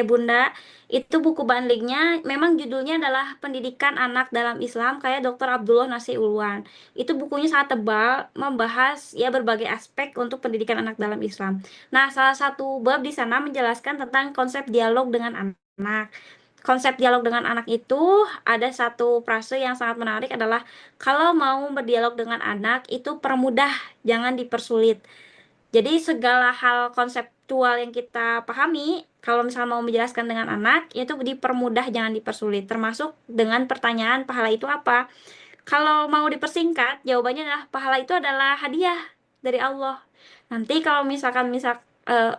Bunda. Itu buku bundlingnya memang judulnya adalah Pendidikan Anak dalam Islam, kayak Dr. Abdullah Nasir Ulwan. Itu bukunya sangat tebal, membahas ya berbagai aspek untuk pendidikan anak dalam Islam. Nah, salah satu bab di sana menjelaskan tentang konsep dialog dengan anak. Konsep dialog dengan anak itu ada satu frase yang sangat menarik adalah kalau mau berdialog dengan anak itu permudah, jangan dipersulit. Jadi segala hal konseptual yang kita pahami, kalau misalnya mau menjelaskan dengan anak, itu dipermudah, jangan dipersulit. Termasuk dengan pertanyaan pahala itu apa? Kalau mau dipersingkat, jawabannya adalah pahala itu adalah hadiah dari Allah. Nanti kalau eh,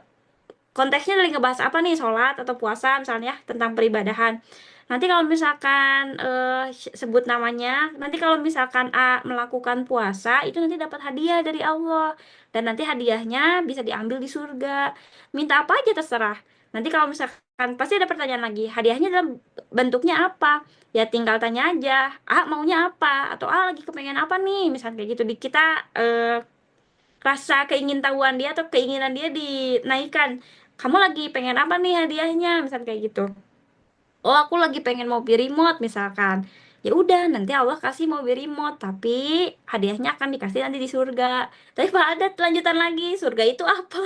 konteksnya lagi ngebahas apa nih, sholat atau puasa misalnya tentang peribadahan. Nanti kalau misalkan sebut namanya, nanti kalau misalkan A melakukan puasa itu nanti dapat hadiah dari Allah, dan nanti hadiahnya bisa diambil di surga. Minta apa aja terserah. Nanti kalau misalkan pasti ada pertanyaan lagi, hadiahnya dalam bentuknya apa? Ya tinggal tanya aja, A maunya apa, atau A lagi kepengen apa nih, misalnya kayak gitu. Di kita rasa keingintahuan dia atau keinginan dia dinaikkan. Kamu lagi pengen apa nih hadiahnya, misalnya kayak gitu. Oh, aku lagi pengen mobil remote misalkan. Ya udah, nanti Allah kasih mobil remote, tapi hadiahnya akan dikasih nanti di surga. Tapi Pak, ada lanjutan lagi, surga itu apa?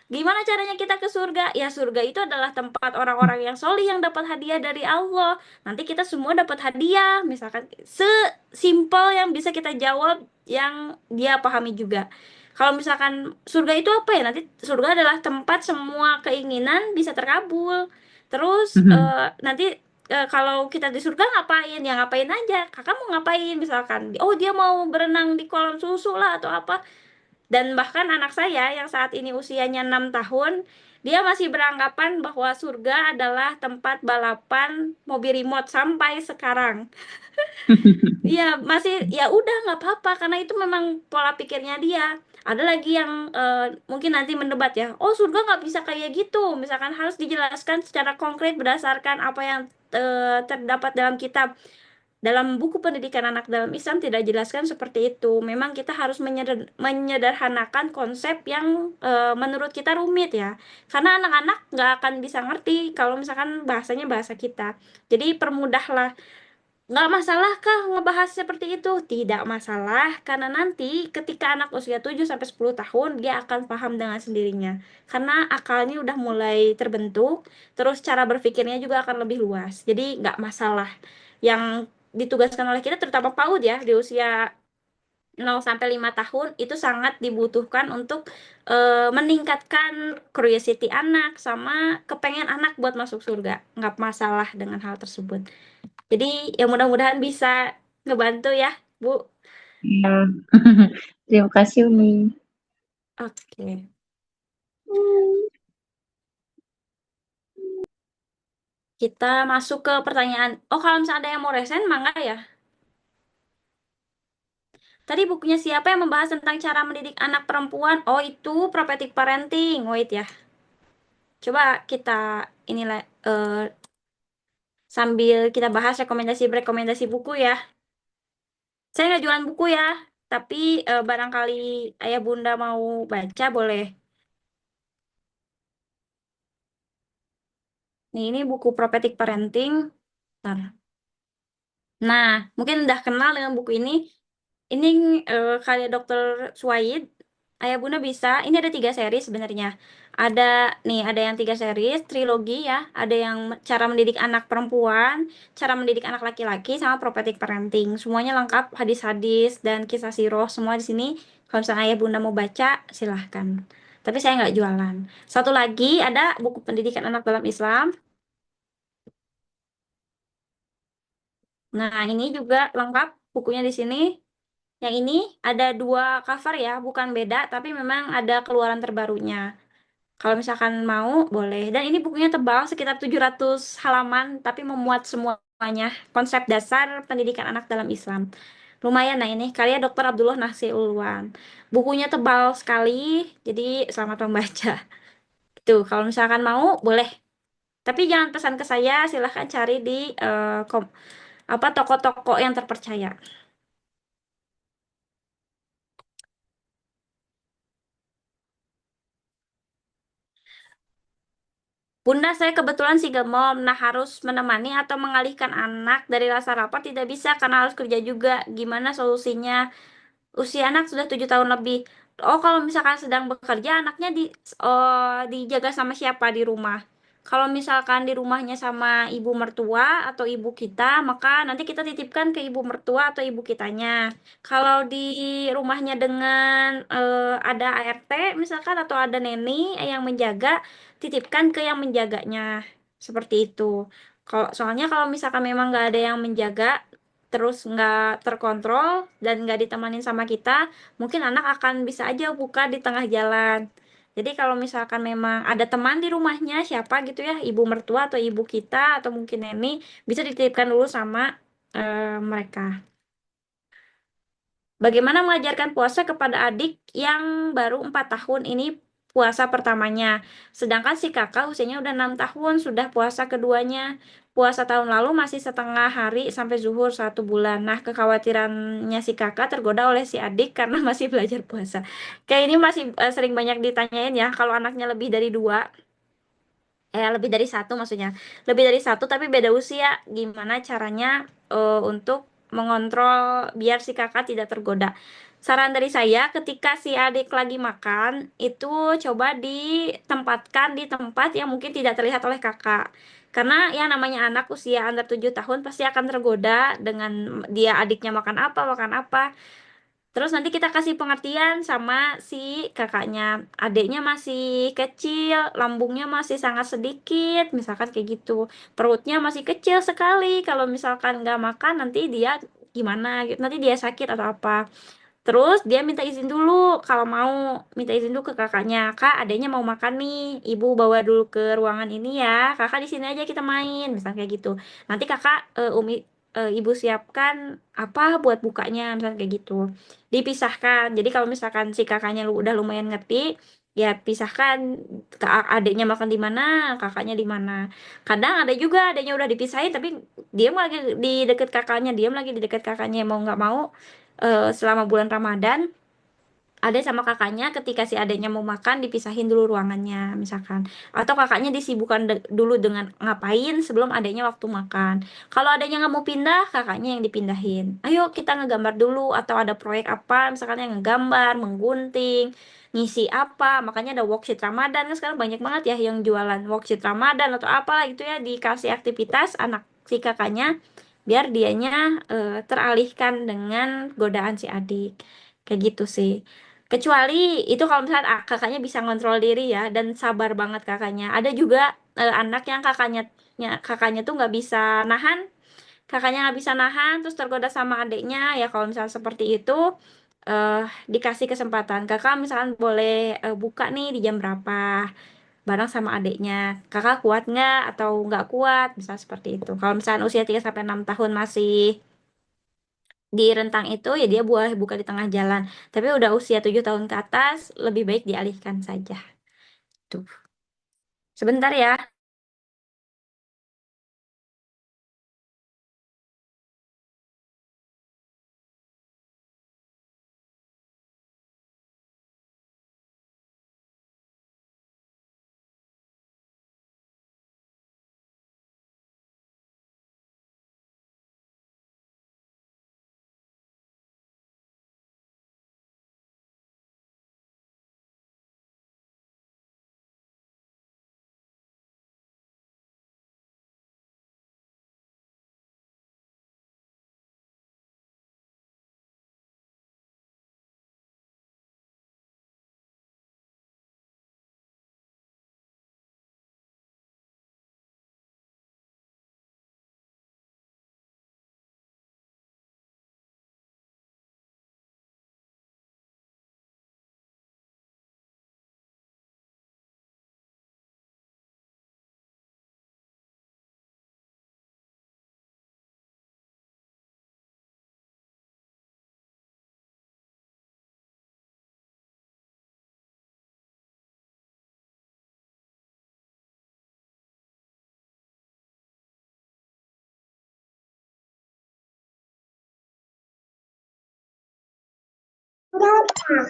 Gimana caranya kita ke surga? Ya surga itu adalah tempat orang-orang yang solih yang dapat hadiah dari Allah. Nanti kita semua dapat hadiah. Misalkan sesimpel yang bisa kita jawab yang dia pahami juga. Kalau misalkan surga itu apa ya? Nanti surga adalah tempat semua keinginan bisa terkabul. Terus nanti kalau kita di surga ngapain? Ya ngapain aja. Kakak mau ngapain? Misalkan, oh dia mau berenang di kolam susu lah atau apa. Dan bahkan anak saya yang saat ini usianya 6 tahun, dia masih beranggapan bahwa surga adalah tempat balapan mobil remote sampai sekarang. Iya, masih ya udah nggak apa-apa karena itu memang pola pikirnya dia. Ada lagi yang mungkin nanti mendebat ya. Oh, surga nggak bisa kayak gitu. Misalkan harus dijelaskan secara konkret berdasarkan apa yang terdapat dalam kitab. Dalam buku pendidikan anak dalam Islam tidak dijelaskan seperti itu. Memang kita harus menyederhanakan konsep yang menurut kita rumit ya. Karena anak-anak nggak akan bisa ngerti kalau misalkan bahasanya bahasa kita. Jadi permudahlah. Nggak masalah kah ngebahas seperti itu? Tidak masalah, karena nanti ketika anak usia 7 sampai 10 tahun, dia akan paham dengan sendirinya. Karena akalnya udah mulai terbentuk, terus cara berpikirnya juga akan lebih luas. Jadi nggak masalah. Yang ditugaskan oleh kita, terutama PAUD ya, di usia 0 sampai 5 tahun, itu sangat dibutuhkan untuk meningkatkan curiosity anak, sama kepengen anak buat masuk surga. Nggak masalah dengan hal tersebut. Jadi ya mudah-mudahan bisa ngebantu ya, Bu. Iya. Terima kasih, Umi. Oke. Kita masuk ke pertanyaan. Oh, kalau misalnya ada yang mau resen, mangga ya. Tadi bukunya siapa yang membahas tentang cara mendidik anak perempuan? Oh, itu Prophetic Parenting. Wait ya. Coba kita inilah sambil kita bahas rekomendasi buku ya. Saya nggak jualan buku ya, tapi barangkali ayah bunda mau baca boleh. Nih, ini buku Prophetic Parenting. Bentar. Nah, mungkin udah kenal dengan buku ini. Ini karya Dokter Suwaid. Ayah Bunda bisa. Ini ada 3 seri sebenarnya. Ada nih, ada yang 3 series, trilogi ya. Ada yang cara mendidik anak perempuan, cara mendidik anak laki-laki, sama prophetic parenting. Semuanya lengkap, hadis-hadis dan kisah sirah semua di sini. Kalau misalnya Ayah Bunda mau baca, silahkan. Tapi saya nggak jualan. Satu lagi ada buku pendidikan anak dalam Islam. Nah, ini juga lengkap bukunya di sini. Yang ini ada 2 cover ya, bukan beda, tapi memang ada keluaran terbarunya. Kalau misalkan mau, boleh. Dan ini bukunya tebal, sekitar 700 halaman, tapi memuat semuanya. Konsep dasar pendidikan anak dalam Islam. Lumayan, nah ini karya Dr. Abdullah Nasir Ulwan. Bukunya tebal sekali, jadi selamat membaca. Tuh, kalau misalkan mau, boleh. Tapi jangan pesan ke saya, silahkan cari di apa toko-toko yang terpercaya. Bunda, saya kebetulan single mom. Nah, harus menemani atau mengalihkan anak dari rasa lapar tidak bisa karena harus kerja juga. Gimana solusinya? Usia anak sudah 7 tahun lebih. Oh, kalau misalkan sedang bekerja, anaknya dijaga sama siapa di rumah? Kalau misalkan di rumahnya sama ibu mertua atau ibu kita, maka nanti kita titipkan ke ibu mertua atau ibu kitanya. Kalau di rumahnya dengan ada ART misalkan atau ada neni yang menjaga, titipkan ke yang menjaganya. Seperti itu. Kalau soalnya kalau misalkan memang nggak ada yang menjaga, terus nggak terkontrol dan nggak ditemanin sama kita, mungkin anak akan bisa aja buka di tengah jalan. Jadi kalau misalkan memang ada teman di rumahnya, siapa gitu ya, ibu mertua atau ibu kita atau mungkin neni, bisa dititipkan dulu sama mereka. Bagaimana mengajarkan puasa kepada adik yang baru 4 tahun ini puasa pertamanya. Sedangkan si kakak usianya udah 6 tahun, sudah puasa keduanya. Puasa tahun lalu masih setengah hari sampai zuhur 1 bulan. Nah, kekhawatirannya si kakak tergoda oleh si adik karena masih belajar puasa. Kayak ini masih sering banyak ditanyain ya, kalau anaknya lebih dari 2, lebih dari 1 maksudnya. Lebih dari 1 tapi beda usia. Gimana caranya untuk mengontrol biar si kakak tidak tergoda. saran dari saya ketika si adik lagi makan, itu coba ditempatkan di tempat yang mungkin tidak terlihat oleh kakak. Karena yang namanya anak usia under 7 tahun pasti akan tergoda dengan dia adiknya makan apa, makan apa. Terus nanti kita kasih pengertian sama si kakaknya. Adiknya masih kecil, lambungnya masih sangat sedikit, misalkan kayak gitu. Perutnya masih kecil sekali. Kalau misalkan nggak makan, nanti dia gimana gitu. Nanti dia sakit atau apa. Terus dia minta izin dulu kalau mau minta izin dulu ke kakaknya. Kak, adanya mau makan nih. Ibu bawa dulu ke ruangan ini ya. Kakak di sini aja kita main, misalnya kayak gitu. Nanti kakak ibu siapkan apa buat bukanya, misalnya kayak gitu. Dipisahkan. Jadi kalau misalkan si kakaknya udah lumayan ngerti, ya pisahkan adiknya makan di mana, kakaknya di mana. Kadang ada juga adiknya udah dipisahin tapi dia lagi di deket kakaknya, diam lagi di deket kakaknya mau nggak mau selama bulan Ramadan ada sama kakaknya ketika si adiknya mau makan dipisahin dulu ruangannya misalkan atau kakaknya disibukkan dulu dengan ngapain sebelum adiknya waktu makan kalau adiknya nggak mau pindah kakaknya yang dipindahin ayo kita ngegambar dulu atau ada proyek apa misalkan yang ngegambar menggunting ngisi apa makanya ada worksheet Ramadan kan sekarang banyak banget ya yang jualan worksheet Ramadan atau apalah gitu ya dikasih aktivitas anak si kakaknya biar dianya teralihkan dengan godaan si adik kayak gitu sih kecuali itu kalau misalnya kakaknya bisa ngontrol diri ya dan sabar banget kakaknya ada juga anak yang kakaknya tuh nggak bisa nahan kakaknya nggak bisa nahan terus tergoda sama adiknya ya kalau misalnya seperti itu eh dikasih kesempatan kakak misalkan boleh buka nih di jam berapa bareng sama adiknya. Kakak kuat nggak atau nggak kuat? Bisa seperti itu. Kalau misalnya usia 3 sampai 6 tahun masih di rentang itu, ya dia boleh buka di tengah jalan. Tapi udah usia 7 tahun ke atas, lebih baik dialihkan saja. Tuh. Sebentar ya.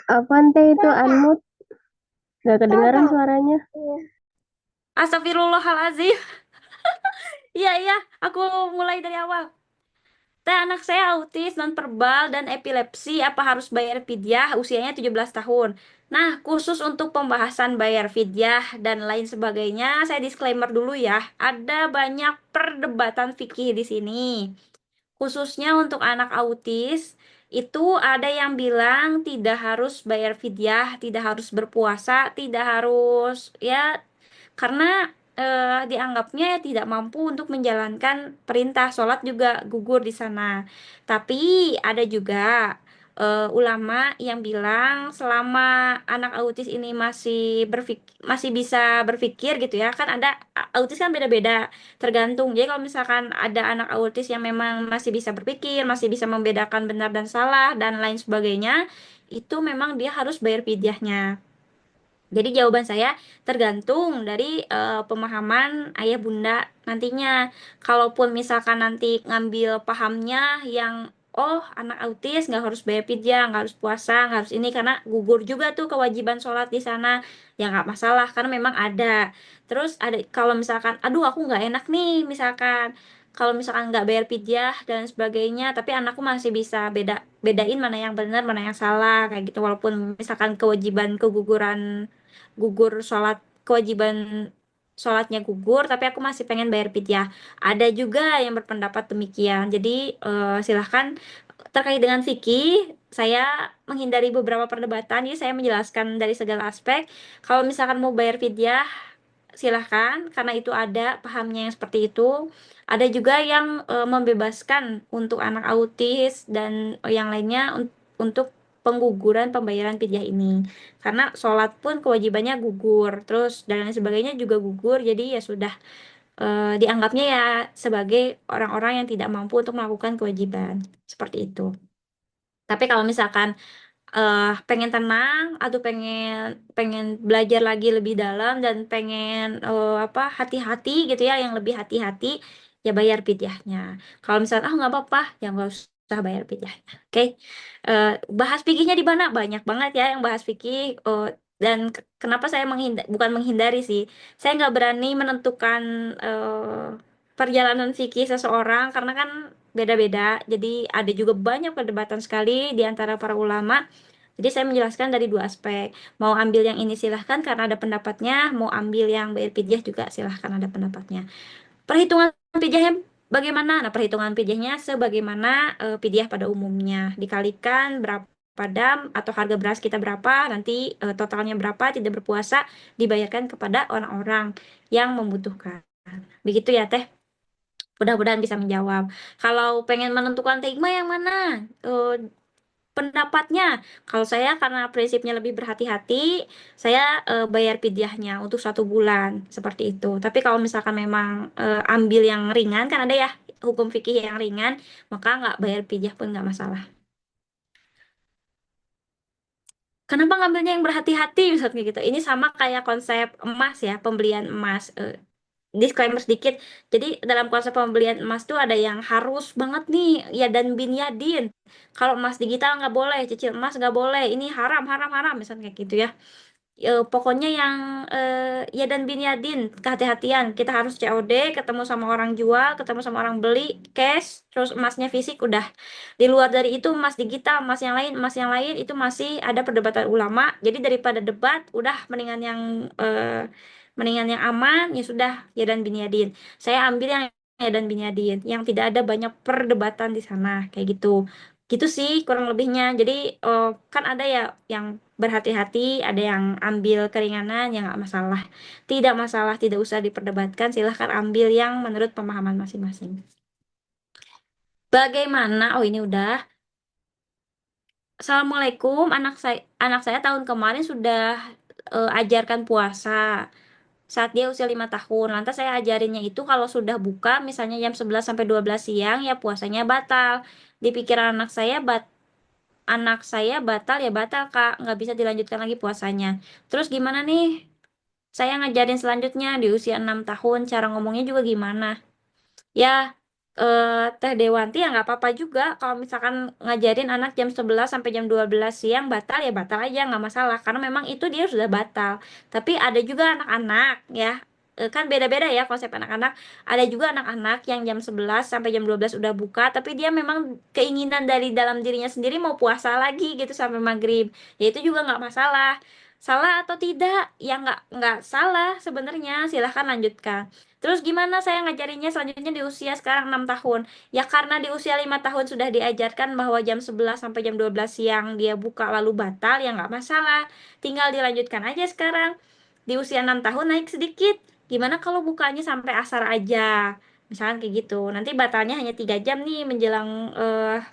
Apaan teh itu unmute? Gak kedengaran suaranya. Astagfirullahaladzim. Iya, iya. Aku mulai dari awal. Teh anak saya autis, nonverbal, dan epilepsi. Apa harus bayar fidyah? Usianya 17 tahun. Nah, khusus untuk pembahasan bayar fidyah dan lain sebagainya, saya disclaimer dulu ya. Ada banyak perdebatan fikih di sini. Khususnya untuk anak autis, itu ada yang bilang tidak harus bayar fidyah, tidak harus berpuasa, tidak harus ya karena dianggapnya tidak mampu untuk menjalankan perintah sholat juga gugur di sana. Tapi ada juga ulama yang bilang selama anak autis ini masih bisa berpikir gitu ya kan ada autis kan beda-beda tergantung. Jadi kalau misalkan ada anak autis yang memang masih bisa berpikir, masih bisa membedakan benar dan salah dan lain sebagainya, itu memang dia harus bayar fidyahnya. Jadi jawaban saya tergantung dari pemahaman ayah bunda nantinya. Kalaupun misalkan nanti ngambil pahamnya yang oh anak autis nggak harus bayar fidyah, nggak harus puasa, nggak harus ini karena gugur juga tuh kewajiban sholat di sana. Ya nggak masalah karena memang ada. Terus ada kalau misalkan aduh aku nggak enak nih misalkan kalau misalkan nggak bayar pidyah dan sebagainya, tapi anakku masih bisa bedain mana yang benar, mana yang salah kayak gitu. Walaupun misalkan kewajiban gugur sholat, kewajiban sholatnya gugur, tapi aku masih pengen bayar pidyah. Ada juga yang berpendapat demikian. Jadi silahkan terkait dengan fikih, saya menghindari beberapa perdebatan, jadi saya menjelaskan dari segala aspek. Kalau misalkan mau bayar fidyah, silahkan, karena itu ada pahamnya yang seperti itu. Ada juga yang membebaskan untuk anak autis dan yang lainnya untuk pengguguran pembayaran fidyah ini. Karena sholat pun kewajibannya gugur, terus dan lain sebagainya juga gugur, jadi ya sudah dianggapnya ya sebagai orang-orang yang tidak mampu untuk melakukan kewajiban. Seperti itu. Tapi kalau misalkan pengen tenang atau pengen pengen belajar lagi lebih dalam dan pengen apa hati-hati gitu ya, yang lebih hati-hati, ya bayar pidyahnya. Kalau misalnya nggak apa-apa, ya nggak usah bayar pidyahnya. Oke. Bahas fikihnya di mana banyak banget ya yang bahas fikih. Dan kenapa saya bukan menghindari sih, saya nggak berani menentukan perjalanan fikih seseorang karena kan beda-beda. Jadi ada juga banyak perdebatan sekali di antara para ulama. Jadi saya menjelaskan dari dua aspek. Mau ambil yang ini silahkan karena ada pendapatnya, mau ambil yang bayar pidyah juga silahkan ada pendapatnya. Perhitungan pidyahnya bagaimana? Nah, perhitungan pidyahnya sebagaimana pidyah pada umumnya. Dikalikan berapa dam atau harga beras kita berapa, nanti totalnya berapa, tidak berpuasa, dibayarkan kepada orang-orang yang membutuhkan. Begitu ya, Teh. Mudah-mudahan bisa menjawab. Kalau pengen menentukan tegma yang mana? Pendapatnya, kalau saya karena prinsipnya lebih berhati-hati, saya bayar pidyahnya untuk 1 bulan seperti itu. Tapi kalau misalkan memang ambil yang ringan, kan ada ya hukum fikih yang ringan, maka nggak bayar pidyah pun nggak masalah. Kenapa ngambilnya yang berhati-hati misalnya gitu? Ini sama kayak konsep emas ya, pembelian emas. Disclaimer sedikit. Jadi dalam konsep pembelian emas tuh ada yang harus banget nih, ya dan bin yadin. Kalau emas digital nggak boleh, cicil emas nggak boleh. Ini haram, haram, haram, misalnya kayak gitu ya. Pokoknya yang ya dan bin yadin, kehati-hatian. Kita harus COD, ketemu sama orang jual, ketemu sama orang beli, cash, terus emasnya fisik udah. Di luar dari itu emas digital, emas yang lain itu masih ada perdebatan ulama. Jadi daripada debat, udah mendingan yang aman, ya sudah ya dan bin yadin. Saya ambil yang ya dan bin yadin, yang tidak ada banyak perdebatan di sana, kayak gitu. Gitu sih kurang lebihnya. Jadi kan ada ya yang berhati-hati, ada yang ambil keringanan, yang nggak masalah. Tidak masalah, tidak usah diperdebatkan. Silahkan ambil yang menurut pemahaman masing-masing. Bagaimana? Oh ini udah. Assalamualaikum, anak saya tahun kemarin sudah ajarkan puasa saat dia usia 5 tahun. Lantas saya ajarinnya itu kalau sudah buka, misalnya jam 11 sampai 12 siang, ya puasanya batal. Di pikiran anak saya batal ya batal Kak, nggak bisa dilanjutkan lagi puasanya. Terus gimana nih? Saya ngajarin selanjutnya di usia 6 tahun, cara ngomongnya juga gimana? Ya, Teh Dewanti ya nggak apa-apa juga kalau misalkan ngajarin anak jam 11 sampai jam 12 siang batal ya batal aja nggak masalah karena memang itu dia sudah batal. Tapi ada juga anak-anak ya, kan beda-beda ya konsep anak-anak. Ada juga anak-anak yang jam 11 sampai jam 12 udah buka tapi dia memang keinginan dari dalam dirinya sendiri mau puasa lagi gitu sampai maghrib. Ya itu juga nggak masalah. Salah atau tidak? Ya nggak salah sebenarnya. Silahkan lanjutkan. Terus gimana saya ngajarinnya selanjutnya di usia sekarang 6 tahun? Ya karena di usia 5 tahun sudah diajarkan bahwa jam 11 sampai jam 12 siang dia buka lalu batal, ya nggak masalah. Tinggal dilanjutkan aja sekarang. Di usia 6 tahun naik sedikit. Gimana kalau bukanya sampai asar aja? Misalkan kayak gitu. Nanti batalnya hanya 3 jam nih menjelang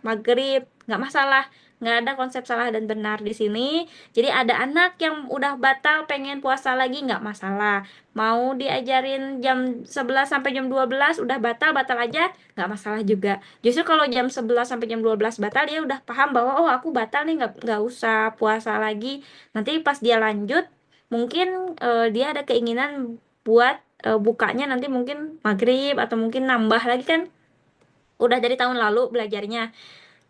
maghrib. Nggak masalah. Nggak ada konsep salah dan benar di sini. Jadi ada anak yang udah batal pengen puasa lagi nggak masalah. Mau diajarin jam 11 sampai jam 12 udah batal aja nggak masalah juga. Justru kalau jam 11 sampai jam 12 batal dia udah paham bahwa oh aku batal nih nggak usah puasa lagi. Nanti pas dia lanjut mungkin dia ada keinginan buat bukanya nanti mungkin maghrib atau mungkin nambah lagi kan udah dari tahun lalu belajarnya.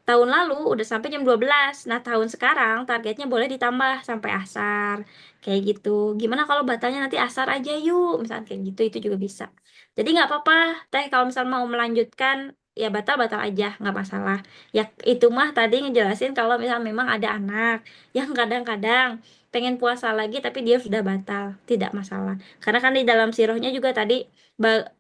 tahun lalu udah sampai jam 12. Nah, tahun sekarang targetnya boleh ditambah sampai asar. Kayak gitu. Gimana kalau batalnya nanti asar aja yuk? Misalnya kayak gitu, itu juga bisa. Jadi nggak apa-apa, Teh, kalau misal mau melanjutkan, ya batal-batal aja, nggak masalah. Ya, itu mah tadi ngejelasin kalau misal memang ada anak yang kadang-kadang pengen puasa lagi tapi dia sudah batal. Tidak masalah. Karena kan di dalam sirohnya juga tadi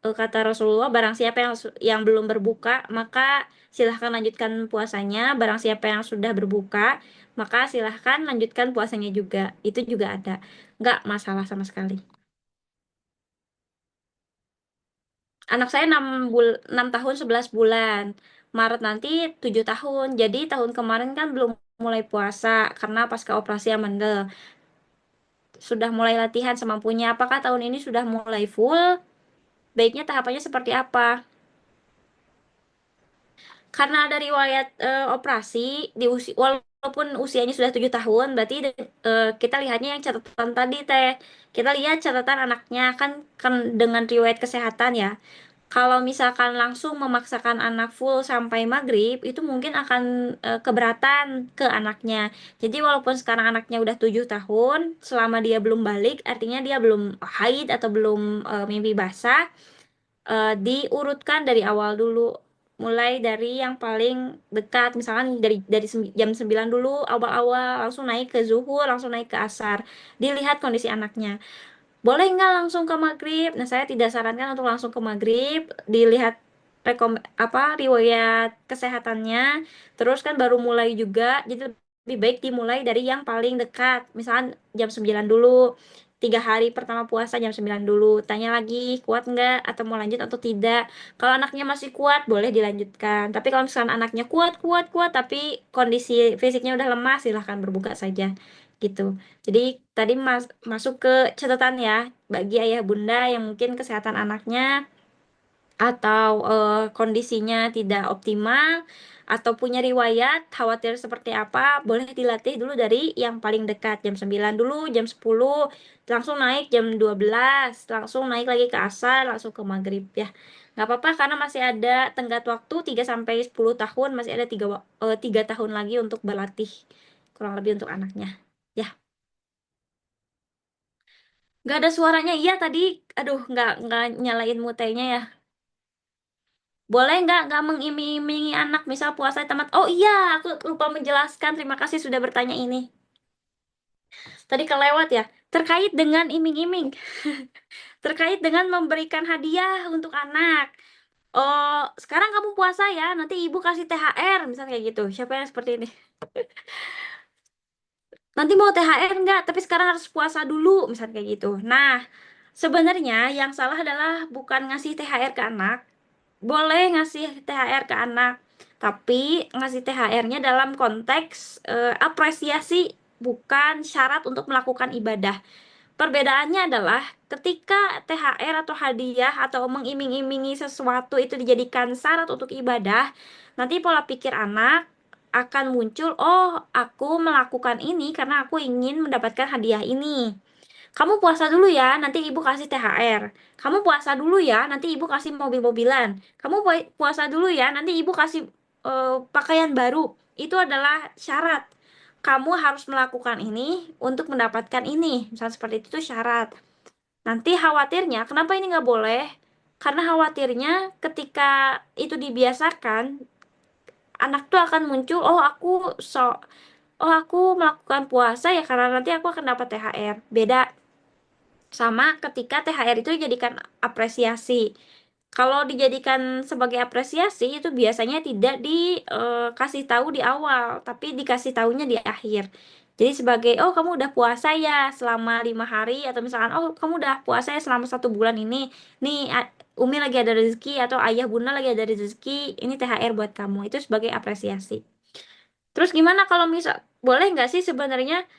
kata Rasulullah, barang siapa yang belum berbuka, maka silahkan lanjutkan puasanya. Barang siapa yang sudah berbuka, maka silahkan lanjutkan puasanya juga. Itu juga ada. Nggak masalah sama sekali. Anak saya 6 tahun 11 bulan. Maret nanti 7 tahun. Jadi tahun kemarin kan belum mulai puasa karena pasca operasi amandel. Sudah mulai latihan semampunya. Apakah tahun ini sudah mulai full? Baiknya tahapannya seperti apa? Karena ada riwayat operasi di usia, walaupun usianya sudah 7 tahun, berarti kita lihatnya yang catatan tadi teh, kita lihat catatan anaknya kan dengan riwayat kesehatan ya. Kalau misalkan langsung memaksakan anak full sampai maghrib, itu mungkin akan keberatan ke anaknya. Jadi walaupun sekarang anaknya udah 7 tahun, selama dia belum balik, artinya dia belum haid atau belum mimpi basah, diurutkan dari awal dulu, mulai dari yang paling dekat, misalkan dari jam 9 dulu awal-awal, langsung naik ke zuhur, langsung naik ke asar, dilihat kondisi anaknya. Boleh nggak langsung ke maghrib? Nah, saya tidak sarankan untuk langsung ke maghrib, dilihat riwayat kesehatannya, terus kan baru mulai juga, jadi lebih baik dimulai dari yang paling dekat, misalkan jam 9 dulu, 3 hari pertama puasa jam 9 dulu, tanya lagi kuat nggak atau mau lanjut atau tidak. Kalau anaknya masih kuat, boleh dilanjutkan, tapi kalau misalkan anaknya kuat, kuat, kuat, tapi kondisi fisiknya udah lemah, silahkan berbuka saja, gitu. Jadi tadi masuk ke catatan ya, bagi ayah bunda yang mungkin kesehatan anaknya atau kondisinya tidak optimal atau punya riwayat khawatir seperti apa, boleh dilatih dulu dari yang paling dekat, jam 9 dulu, jam 10 langsung naik jam 12, langsung naik lagi ke asar, langsung ke maghrib ya. Nggak apa-apa karena masih ada tenggat waktu 3 sampai 10 tahun, masih ada 3 tahun lagi untuk berlatih kurang lebih untuk anaknya. Ya. Nggak ada suaranya. Iya tadi, aduh, nggak nyalain mutenya ya. Boleh nggak mengiming-imingi anak misal puasa tamat. Oh iya, aku lupa menjelaskan. Terima kasih sudah bertanya ini. Tadi kelewat ya. Terkait dengan iming-iming. Terkait dengan memberikan hadiah untuk anak. Oh, sekarang kamu puasa ya, nanti ibu kasih THR. Misalnya kayak gitu. Siapa yang seperti ini? Nanti mau THR nggak? Tapi sekarang harus puasa dulu. Misalnya kayak gitu. Nah, sebenarnya yang salah adalah bukan ngasih THR ke anak. Boleh ngasih THR ke anak, tapi ngasih THR-nya dalam konteks apresiasi, bukan syarat untuk melakukan ibadah. Perbedaannya adalah ketika THR atau hadiah atau mengiming-imingi sesuatu itu dijadikan syarat untuk ibadah, nanti pola pikir anak akan muncul, oh, aku melakukan ini karena aku ingin mendapatkan hadiah ini. Kamu puasa dulu ya, nanti ibu kasih THR. Kamu puasa dulu ya, nanti ibu kasih mobil-mobilan. Kamu puasa dulu ya, nanti ibu kasih pakaian baru. Itu adalah syarat. Kamu harus melakukan ini untuk mendapatkan ini. Misalnya seperti itu tuh syarat. Nanti khawatirnya, kenapa ini nggak boleh? Karena khawatirnya ketika itu dibiasakan, anak tuh akan muncul, oh aku melakukan puasa ya karena nanti aku akan dapat THR. Beda sama ketika THR itu dijadikan apresiasi. Kalau dijadikan sebagai apresiasi itu biasanya tidak dikasih tahu di awal, tapi dikasih tahunya di akhir. Jadi sebagai, oh kamu udah puasa ya selama 5 hari, atau misalkan, oh kamu udah puasa ya selama 1 bulan ini. Nih, Umi lagi ada rezeki atau ayah bunda lagi ada rezeki, ini THR buat kamu. Itu sebagai apresiasi. Terus gimana kalau misal, boleh nggak sih sebenarnya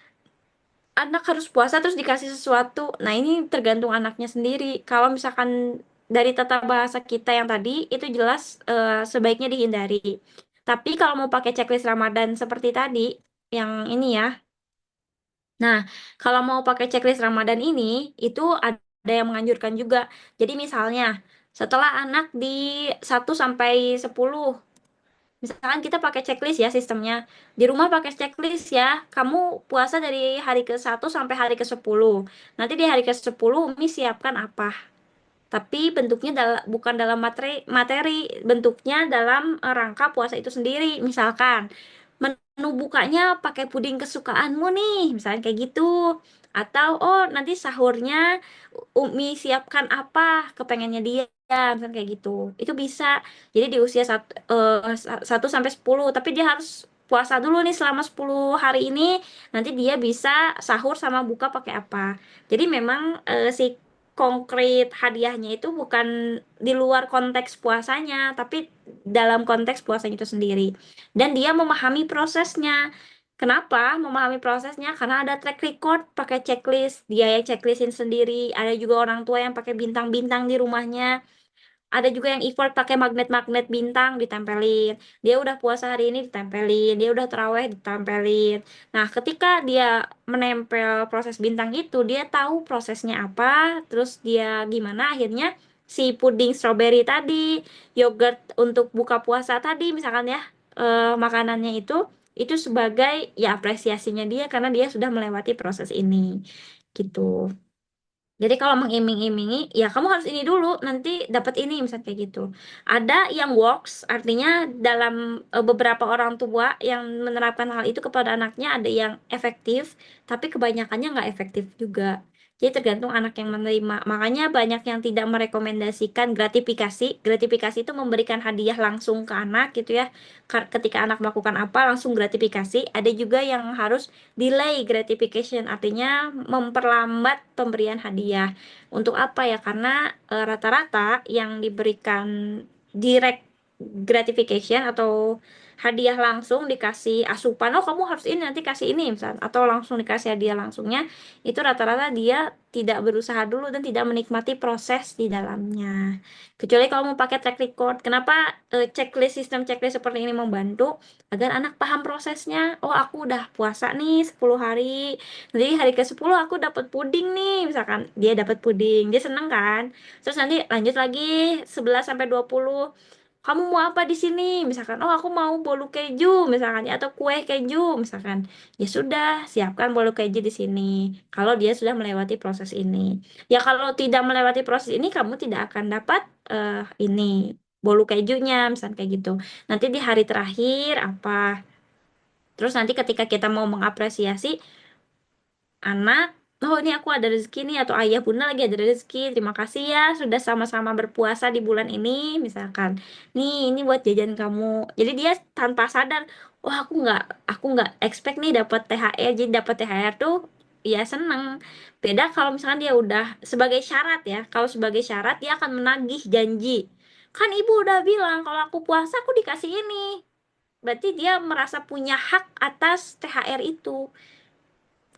anak harus puasa terus dikasih sesuatu? Nah, ini tergantung anaknya sendiri. Kalau misalkan dari tata bahasa kita yang tadi, itu jelas sebaiknya dihindari. Tapi kalau mau pakai checklist Ramadan seperti tadi, yang ini ya. Nah, kalau mau pakai checklist Ramadan ini, itu ada yang menganjurkan juga. Jadi misalnya, setelah anak di 1 sampai 10, Misalkan kita pakai checklist ya sistemnya. Di rumah pakai checklist ya. Kamu puasa dari hari ke-1 sampai hari ke-10. Nanti di hari ke-10 Umi siapkan apa? Tapi bentuknya bukan dalam materi, bentuknya dalam rangka puasa itu sendiri. Misalkan menu bukanya pakai puding kesukaanmu nih, misalnya kayak gitu. Atau oh nanti sahurnya Umi siapkan apa kepengennya dia, misalnya kayak gitu. Itu bisa. Jadi di usia 1 sampai 10, tapi dia harus puasa dulu nih selama 10 hari ini. Nanti dia bisa sahur sama buka pakai apa. Jadi memang si konkret hadiahnya itu bukan di luar konteks puasanya, tapi dalam konteks puasanya itu sendiri. Dan dia memahami prosesnya. Kenapa memahami prosesnya? Karena ada track record pakai checklist, dia yang checklistin sendiri. Ada juga orang tua yang pakai bintang-bintang di rumahnya. Ada juga yang effort pakai magnet-magnet bintang ditempelin. Dia udah puasa hari ini ditempelin, dia udah terawih ditempelin. Nah, ketika dia menempel proses bintang itu, dia tahu prosesnya apa, terus dia gimana akhirnya si puding strawberry tadi, yogurt untuk buka puasa tadi misalkan ya, makanannya itu sebagai ya apresiasinya dia karena dia sudah melewati proses ini. Gitu. Jadi kalau mengiming-imingi, ya kamu harus ini dulu, nanti dapat ini, misalnya kayak gitu. Ada yang works, artinya dalam beberapa orang tua yang menerapkan hal itu kepada anaknya, ada yang efektif, tapi kebanyakannya nggak efektif juga. Jadi tergantung anak yang menerima. Makanya banyak yang tidak merekomendasikan gratifikasi. Gratifikasi itu memberikan hadiah langsung ke anak gitu ya. Ketika anak melakukan apa, langsung gratifikasi. Ada juga yang harus delay gratification, artinya memperlambat pemberian hadiah. Untuk apa ya? Karena rata-rata yang diberikan direct gratification atau hadiah langsung dikasih asupan, oh kamu harus ini nanti kasih ini misalnya, atau langsung dikasih hadiah langsungnya, itu rata-rata dia tidak berusaha dulu dan tidak menikmati proses di dalamnya. Kecuali kalau mau pakai track record. Kenapa sistem checklist seperti ini membantu? Agar anak paham prosesnya. Oh, aku udah puasa nih 10 hari. Nanti hari ke-10 aku dapat puding nih, misalkan dia dapat puding. Dia seneng kan? Terus nanti lanjut lagi 11 sampai 20. Kamu mau apa di sini? Misalkan, oh aku mau bolu keju misalkan ya, atau kue keju misalkan. Ya sudah, siapkan bolu keju di sini. Kalau dia sudah melewati proses ini. Ya kalau tidak melewati proses ini kamu tidak akan dapat ini bolu kejunya misalkan kayak gitu. Nanti di hari terakhir apa? Terus nanti ketika kita mau mengapresiasi anak, oh ini aku ada rezeki nih, atau ayah bunda lagi ada rezeki, terima kasih ya sudah sama-sama berpuasa di bulan ini, misalkan, nih ini buat jajan kamu. Jadi dia tanpa sadar, oh aku nggak expect nih dapat THR, jadi dapat THR tuh ya seneng. Beda kalau misalkan dia udah sebagai syarat ya, kalau sebagai syarat dia akan menagih janji. Kan ibu udah bilang kalau aku puasa aku dikasih ini. Berarti dia merasa punya hak atas THR itu.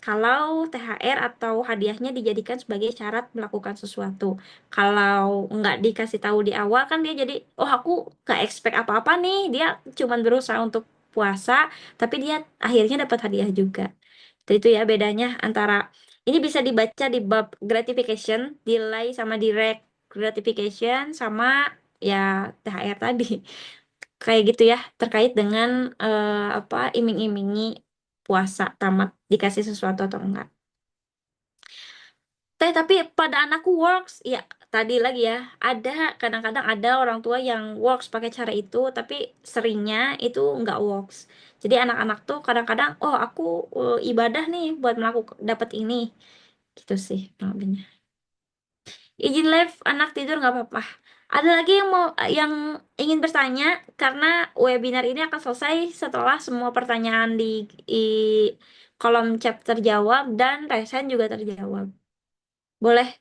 Kalau THR atau hadiahnya dijadikan sebagai syarat melakukan sesuatu. Kalau nggak dikasih tahu di awal kan dia jadi, oh aku nggak expect apa-apa nih. Dia cuman berusaha untuk puasa, tapi dia akhirnya dapat hadiah juga. Jadi itu ya bedanya antara, ini bisa dibaca di bab gratification, delay sama direct gratification sama ya THR tadi. Kayak gitu ya, terkait dengan apa iming-imingi puasa tamat dikasih sesuatu atau enggak. Tapi pada anakku works ya, tadi lagi ya, ada kadang-kadang ada orang tua yang works pakai cara itu, tapi seringnya itu enggak works. Jadi anak-anak tuh kadang-kadang, oh aku ibadah nih buat melakukan dapat ini, gitu sih lebihnya. Izin live anak tidur nggak apa-apa. Ada lagi yang ingin bertanya, karena webinar ini akan selesai setelah semua pertanyaan di kolom chat terjawab dan resen juga terjawab. Boleh.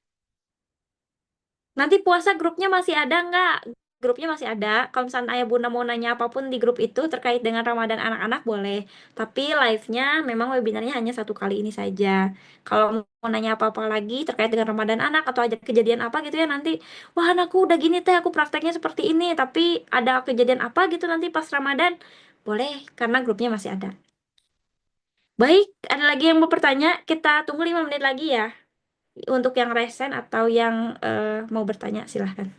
Nanti puasa grupnya masih ada nggak? Grupnya masih ada. Kalau misalnya ayah bunda mau nanya apapun di grup itu terkait dengan Ramadan anak-anak boleh. Tapi live-nya memang webinarnya hanya 1 kali ini saja. Kalau mau nanya apa-apa lagi terkait dengan Ramadan anak atau ada kejadian apa gitu ya nanti, wah anakku udah gini teh, aku prakteknya seperti ini, tapi ada kejadian apa gitu nanti pas Ramadan, boleh karena grupnya masih ada. Baik, ada lagi yang mau bertanya? Kita tunggu 5 menit lagi ya. Untuk yang resen atau yang mau bertanya silahkan.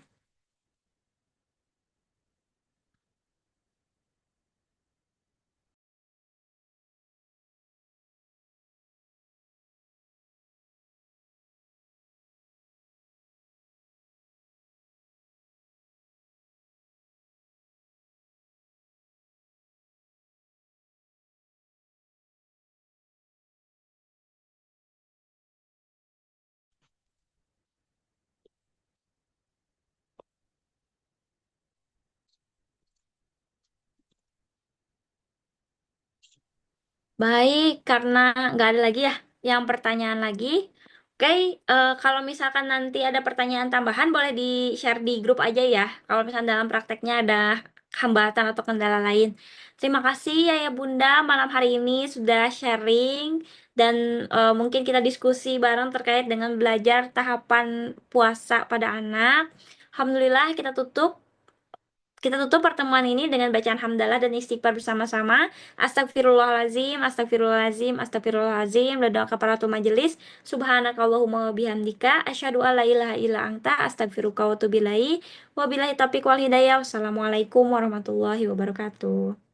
Baik, karena nggak ada lagi ya yang pertanyaan lagi. Oke, kalau misalkan nanti ada pertanyaan tambahan boleh di-share di grup aja ya. Kalau misalkan dalam prakteknya ada hambatan atau kendala lain. Terima kasih ya ya Bunda malam hari ini sudah sharing dan mungkin kita diskusi bareng terkait dengan belajar tahapan puasa pada anak. Alhamdulillah kita tutup pertemuan ini dengan bacaan hamdalah dan istighfar bersama-sama. Astagfirullahalazim, astagfirullahalazim, astagfirullahalazim. Dan doa kafaratul majelis. Subhanakallahumma wa bihamdika. Asyhadu an la ilaha illa anta. Astagfiruka wa atubu ilaik. Wabillahi taufiq wal hidayah. Wassalamualaikum warahmatullahi wabarakatuh.